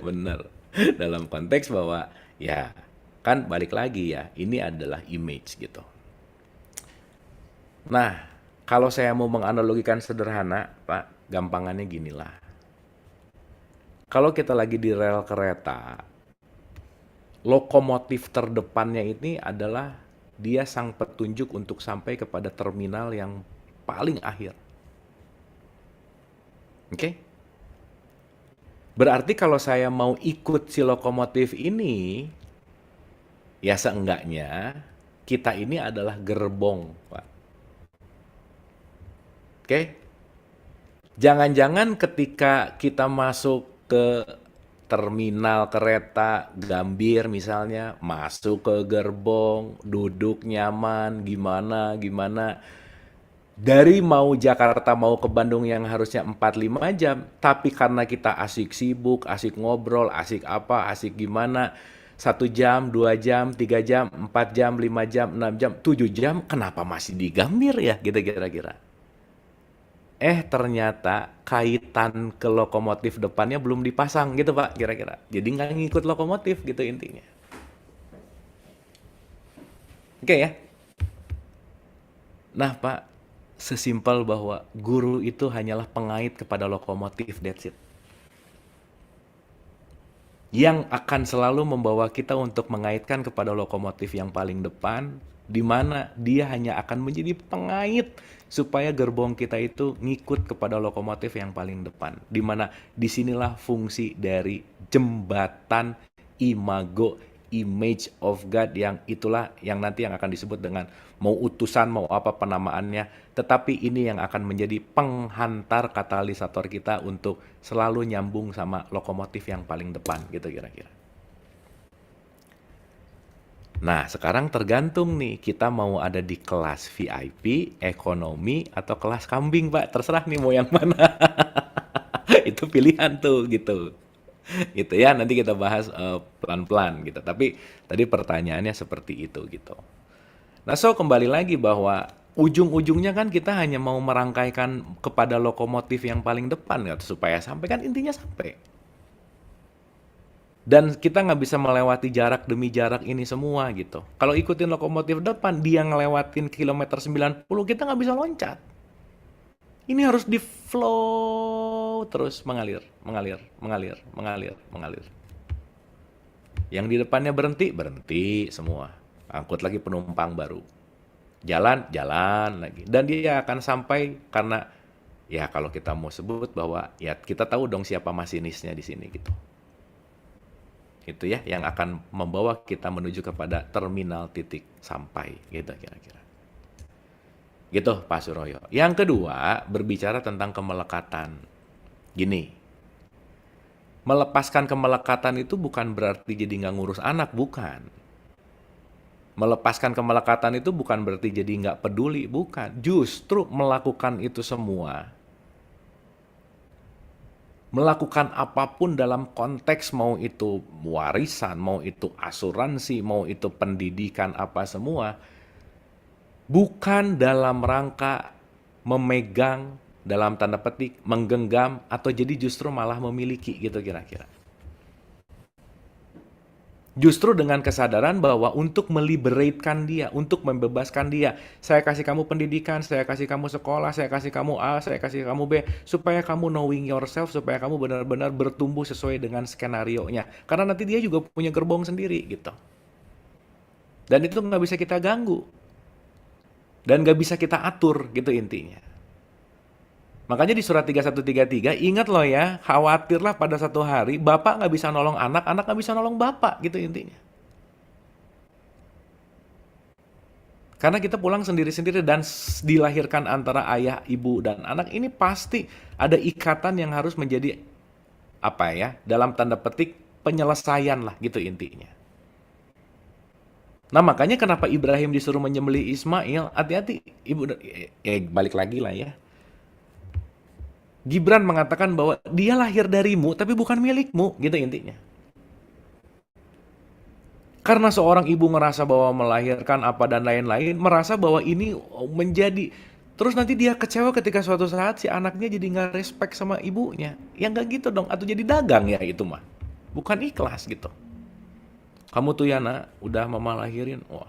S1: Bener. Dalam konteks bahwa ya kan balik lagi ya, ini adalah image gitu. Nah, kalau saya mau menganalogikan sederhana, Pak, gampangannya ginilah. Kalau kita lagi di rel kereta, lokomotif terdepannya ini adalah dia sang petunjuk untuk sampai kepada terminal yang paling akhir. Oke? Berarti kalau saya mau ikut si lokomotif ini, ya seenggaknya kita ini adalah gerbong, Pak. Oke? Jangan-jangan ketika kita masuk ke terminal kereta Gambir misalnya, masuk ke gerbong, duduk nyaman, gimana, dari mau Jakarta mau ke Bandung yang harusnya 4-5 jam, tapi karena kita asik sibuk, asik ngobrol, asik apa, asik gimana, 1 jam, 2 jam, 3 jam, 4 jam, 5 jam, 6 jam, 7 jam, kenapa masih di Gambir ya, gitu kira-kira. Ternyata kaitan ke lokomotif depannya belum dipasang gitu Pak, kira-kira. Jadi nggak ngikut lokomotif gitu intinya. Oke ya? Nah Pak, sesimpel bahwa guru itu hanyalah pengait kepada lokomotif, that's it. Yang akan selalu membawa kita untuk mengaitkan kepada lokomotif yang paling depan, di mana dia hanya akan menjadi pengait supaya gerbong kita itu ngikut kepada lokomotif yang paling depan. Di mana disinilah fungsi dari jembatan imago, image of God, yang itulah yang nanti yang akan disebut dengan mau utusan, mau apa penamaannya. Tetapi ini yang akan menjadi penghantar katalisator kita untuk selalu nyambung sama lokomotif yang paling depan gitu kira-kira. Nah, sekarang tergantung nih, kita mau ada di kelas VIP, ekonomi, atau kelas kambing, Pak. Terserah nih mau yang mana. Itu pilihan tuh, gitu. Gitu ya, nanti kita bahas pelan-pelan gitu. Tapi tadi pertanyaannya seperti itu, gitu. Nah, kembali lagi bahwa ujung-ujungnya kan kita hanya mau merangkaikan kepada lokomotif yang paling depan, gitu, supaya sampai, kan intinya sampai. Dan kita nggak bisa melewati jarak demi jarak ini semua gitu. Kalau ikutin lokomotif depan, dia ngelewatin kilometer 90, kita nggak bisa loncat. Ini harus di flow terus mengalir, mengalir, mengalir, mengalir, mengalir. Yang di depannya berhenti, berhenti semua. Angkut lagi penumpang baru. Jalan, jalan lagi. Dan dia akan sampai karena, ya kalau kita mau sebut bahwa, ya kita tahu dong siapa masinisnya di sini gitu. Itu ya yang akan membawa kita menuju kepada terminal titik sampai gitu kira-kira. Gitu Pak Suroyo. Yang kedua, berbicara tentang kemelekatan. Gini, melepaskan kemelekatan itu bukan berarti jadi nggak ngurus anak, bukan. Melepaskan kemelekatan itu bukan berarti jadi nggak peduli, bukan. Justru melakukan itu semua, melakukan apapun dalam konteks, mau itu warisan, mau itu asuransi, mau itu pendidikan, apa semua, bukan dalam rangka memegang, dalam tanda petik, menggenggam, atau jadi justru malah memiliki gitu kira-kira. Justru dengan kesadaran bahwa untuk meliberate-kan dia, untuk membebaskan dia, saya kasih kamu pendidikan, saya kasih kamu sekolah, saya kasih kamu A, saya kasih kamu B, supaya kamu knowing yourself, supaya kamu benar-benar bertumbuh sesuai dengan skenario-nya. Karena nanti dia juga punya gerbong sendiri gitu. Dan itu nggak bisa kita ganggu. Dan nggak bisa kita atur gitu intinya. Makanya di surat 3133, ingat loh ya, khawatirlah pada satu hari, bapak nggak bisa nolong anak, anak nggak bisa nolong bapak, gitu intinya. Karena kita pulang sendiri-sendiri dan dilahirkan antara ayah, ibu, dan anak, ini pasti ada ikatan yang harus menjadi, apa ya, dalam tanda petik, penyelesaian lah, gitu intinya. Nah makanya kenapa Ibrahim disuruh menyembelih Ismail, hati-hati, ibu, balik lagi lah ya. Gibran mengatakan bahwa dia lahir darimu tapi bukan milikmu, gitu intinya. Karena seorang ibu merasa bahwa melahirkan apa dan lain-lain, merasa bahwa ini menjadi, terus nanti dia kecewa ketika suatu saat si anaknya jadi nggak respect sama ibunya. Ya nggak gitu dong, atau jadi dagang ya itu mah. Bukan ikhlas gitu. Kamu tuh ya nak, udah mama lahirin, wah.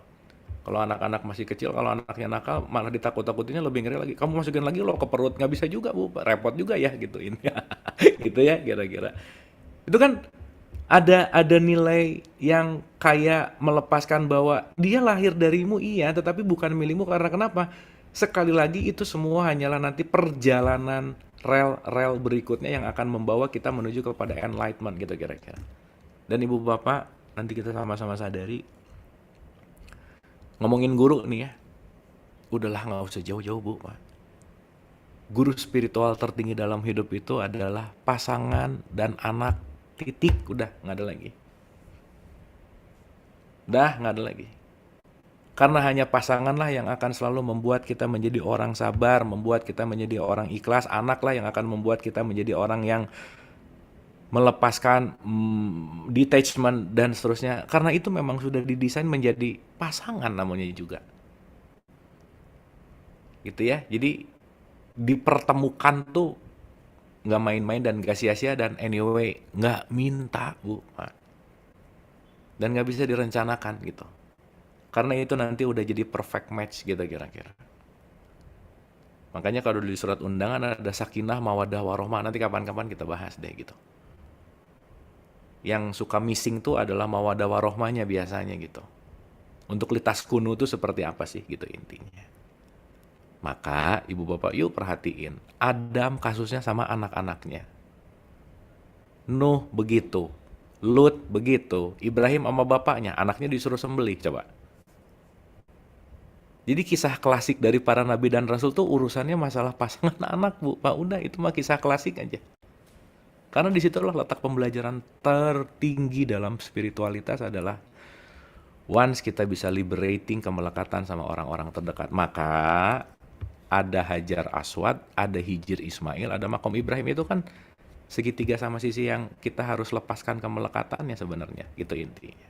S1: Kalau anak-anak masih kecil, kalau anaknya nakal, malah ditakut-takutinnya lebih ngeri lagi. Kamu masukin lagi loh ke perut, nggak bisa juga bu, repot juga ya gitu ini, gitu ya kira-kira. Itu kan ada nilai yang kayak melepaskan bahwa dia lahir darimu iya, tetapi bukan milikmu karena kenapa? Sekali lagi itu semua hanyalah nanti perjalanan rel-rel berikutnya yang akan membawa kita menuju kepada enlightenment gitu kira-kira. Dan ibu bapak, nanti kita sama-sama sadari, ngomongin guru nih ya, udahlah nggak usah jauh-jauh bu, Pak. Guru spiritual tertinggi dalam hidup itu adalah pasangan dan anak, titik, udah nggak ada lagi. Udah nggak ada lagi. Karena hanya pasanganlah yang akan selalu membuat kita menjadi orang sabar, membuat kita menjadi orang ikhlas, anaklah yang akan membuat kita menjadi orang yang melepaskan detachment dan seterusnya. Karena itu memang sudah didesain menjadi pasangan namanya juga. Gitu ya. Jadi dipertemukan tuh nggak main-main dan nggak sia-sia dan anyway nggak minta bu, dan nggak bisa direncanakan gitu. Karena itu nanti udah jadi perfect match gitu kira-kira. Makanya kalau di surat undangan ada sakinah, mawaddah, warohmah. Nanti kapan-kapan kita bahas deh gitu. Yang suka missing tuh adalah mawaddah warohmahnya biasanya gitu. Untuk litas kunu tuh seperti apa sih gitu intinya. Maka ibu bapak yuk perhatiin. Adam kasusnya sama anak-anaknya. Nuh begitu. Lut begitu. Ibrahim sama bapaknya. Anaknya disuruh sembelih coba. Jadi kisah klasik dari para nabi dan rasul tuh urusannya masalah pasangan anak bu. Pak udah itu mah kisah klasik aja. Karena disitulah letak pembelajaran tertinggi dalam spiritualitas adalah once kita bisa liberating kemelekatan sama orang-orang terdekat. Maka ada Hajar Aswad, ada Hijir Ismail, ada Makom Ibrahim. Itu kan segitiga sama sisi yang kita harus lepaskan kemelekatannya sebenarnya. Gitu intinya.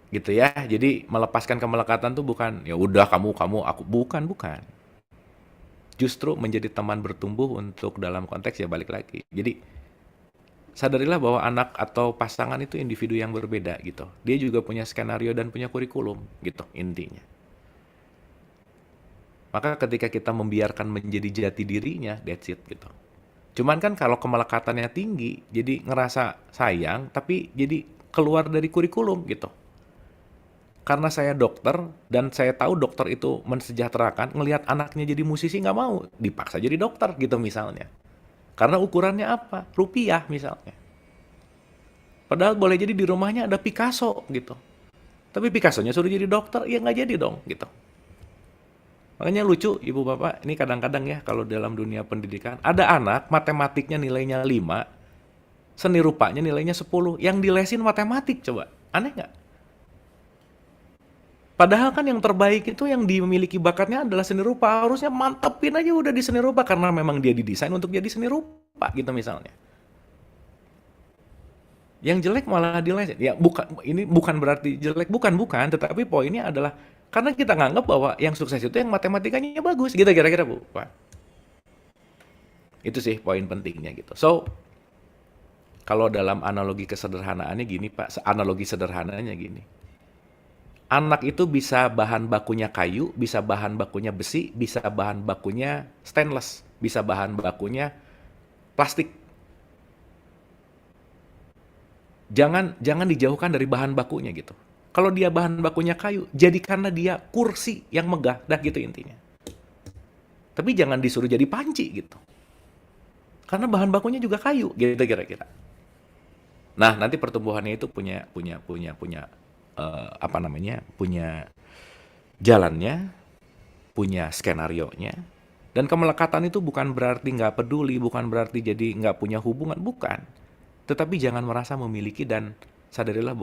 S1: Gitu ya. Jadi melepaskan kemelekatan tuh bukan ya udah kamu aku, bukan. Justru menjadi teman bertumbuh untuk dalam konteks ya balik lagi. Jadi sadarilah bahwa anak atau pasangan itu individu yang berbeda gitu. Dia juga punya skenario dan punya kurikulum gitu intinya. Maka ketika kita membiarkan menjadi jati dirinya, that's it gitu. Cuman kan kalau kemelekatannya tinggi, jadi ngerasa sayang tapi jadi keluar dari kurikulum gitu. Karena saya dokter, dan saya tahu dokter itu mensejahterakan, ngelihat anaknya jadi musisi nggak mau, dipaksa jadi dokter gitu misalnya. Karena ukurannya apa? Rupiah misalnya. Padahal boleh jadi di rumahnya ada Picasso gitu. Tapi Picasso-nya suruh jadi dokter, ya nggak jadi dong gitu. Makanya lucu ibu bapak, ini kadang-kadang ya kalau dalam dunia pendidikan, ada anak matematiknya nilainya 5, seni rupanya nilainya 10, yang dilesin matematik coba. Aneh nggak? Padahal kan yang terbaik itu yang dimiliki bakatnya adalah seni rupa. Harusnya mantepin aja udah di seni rupa karena memang dia didesain untuk jadi seni rupa gitu misalnya. Yang jelek malah dilesin. Ya ini bukan berarti jelek, bukan, tetapi poinnya adalah karena kita nganggap bahwa yang sukses itu yang matematikanya bagus gitu kira-kira Bu. Pak. Itu sih poin pentingnya gitu. So kalau dalam analogi kesederhanaannya gini Pak, analogi sederhananya gini. Anak itu bisa bahan bakunya kayu, bisa bahan bakunya besi, bisa bahan bakunya stainless, bisa bahan bakunya plastik. Jangan dijauhkan dari bahan bakunya gitu. Kalau dia bahan bakunya kayu, jadikanlah dia kursi yang megah, dah gitu intinya. Tapi jangan disuruh jadi panci gitu. Karena bahan bakunya juga kayu, gitu kira-kira. Nah, nanti pertumbuhannya itu punya punya jalannya, punya skenarionya, dan kemelekatan itu bukan berarti nggak peduli, bukan berarti jadi nggak punya hubungan, bukan. Tetapi jangan merasa memiliki dan sadarilah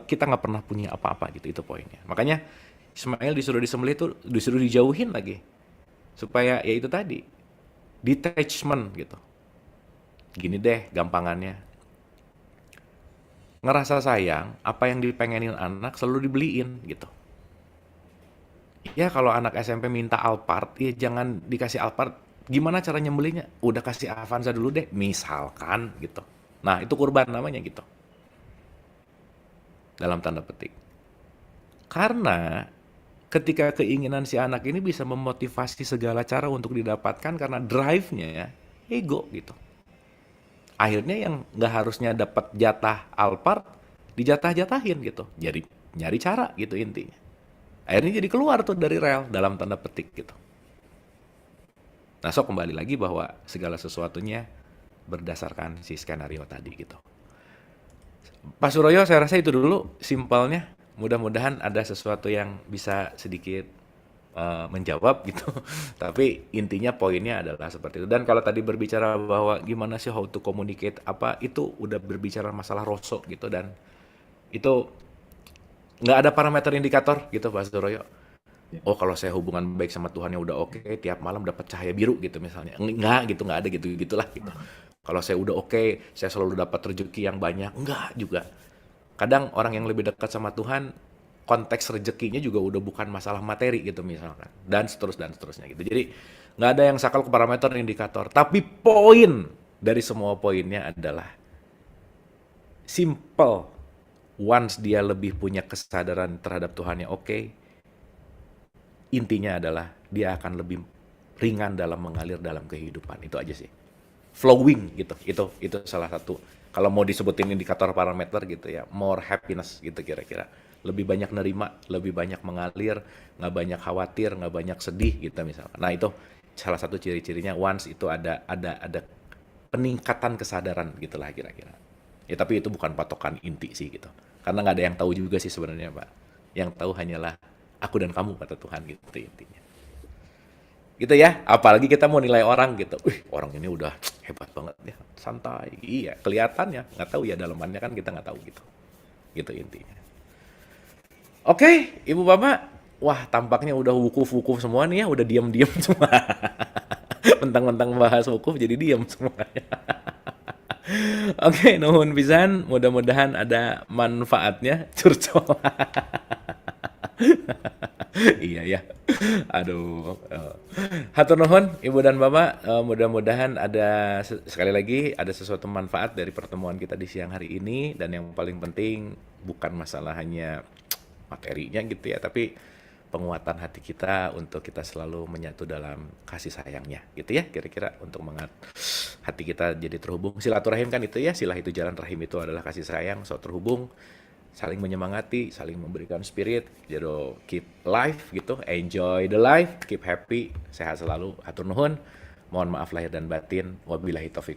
S1: kita nggak pernah punya apa-apa gitu, itu poinnya. Makanya Ismail disuruh disembelih itu disuruh dijauhin lagi, supaya ya itu tadi, detachment gitu. Gini deh gampangannya. Ngerasa sayang, apa yang dipengenin anak selalu dibeliin gitu. Ya kalau anak SMP minta Alphard, ya jangan dikasih Alphard. Gimana cara nyembelihnya? Udah kasih Avanza dulu deh, misalkan gitu. Nah itu kurban namanya gitu. Dalam tanda petik. Karena ketika keinginan si anak ini bisa memotivasi segala cara untuk didapatkan karena drive-nya ya, ego gitu. Akhirnya yang nggak harusnya dapat jatah Alphard dijatah-jatahin gitu. Jadi nyari cara gitu intinya. Akhirnya jadi keluar tuh dari rel dalam tanda petik gitu. Nah, so kembali lagi bahwa segala sesuatunya berdasarkan si skenario tadi gitu. Pak Suroyo, saya rasa itu dulu simpelnya. Mudah-mudahan ada sesuatu yang bisa sedikit menjawab gitu. Tapi intinya poinnya adalah seperti itu. Dan kalau tadi berbicara bahwa gimana sih how to communicate, apa itu udah berbicara masalah rosok gitu, dan itu nggak ada parameter indikator gitu Pak Suroyo.
S2: Ya.
S1: Oh, kalau saya hubungan baik sama Tuhan yang udah oke, tiap malam dapat cahaya biru gitu misalnya. Enggak gitu, nggak ada gitu gitulah gitu. Kalau saya udah oke, saya selalu dapat rezeki yang banyak. Enggak juga. Kadang orang yang lebih dekat sama Tuhan, konteks rezekinya juga udah bukan masalah materi gitu misalkan. Dan seterusnya gitu. Jadi nggak ada yang sakal ke parameter indikator. Tapi poin dari semua poinnya adalah simple. Once dia lebih punya kesadaran terhadap Tuhan yang oke, intinya adalah dia akan lebih ringan dalam mengalir dalam kehidupan. Itu aja sih. Flowing gitu. Itu salah satu. Kalau mau disebutin indikator parameter gitu ya, more happiness gitu kira-kira. Lebih banyak nerima, lebih banyak mengalir, nggak banyak khawatir, nggak banyak sedih gitu misalkan. Nah, itu salah satu ciri-cirinya once itu ada peningkatan kesadaran gitulah kira-kira. Ya tapi itu bukan patokan inti sih gitu. Karena nggak ada yang tahu juga sih sebenarnya Pak. Yang tahu hanyalah aku dan kamu kata Tuhan gitu intinya. Gitu ya, apalagi kita mau nilai orang gitu. Wih, orang ini udah hebat banget ya, santai. Iya, kelihatannya, nggak tahu ya dalamannya kan kita nggak tahu gitu. Gitu intinya. Oke, Ibu Bapak. Wah, tampaknya udah wukuf-wukuf semua nih ya, udah diam-diam semua. Mentang-mentang bahas wukuf jadi diam semuanya. Oke, nuhun pisan. Mudah-mudahan ada manfaatnya. Curcol. Iya ya. Aduh. Hatur nuhun Ibu dan Bapak. Mudah-mudahan ada sekali lagi ada sesuatu manfaat dari pertemuan kita di siang hari ini, dan yang paling penting bukan masalah hanya materinya gitu ya, tapi penguatan hati kita untuk kita selalu menyatu dalam kasih sayangnya gitu ya, kira-kira untuk hati kita jadi terhubung. Silaturahim kan itu ya, silah itu jalan, rahim itu adalah kasih sayang, so terhubung, saling menyemangati, saling memberikan spirit, jadi keep life gitu, enjoy the life, keep happy, sehat selalu, hatur nuhun, mohon maaf lahir dan batin, wabillahi taufiq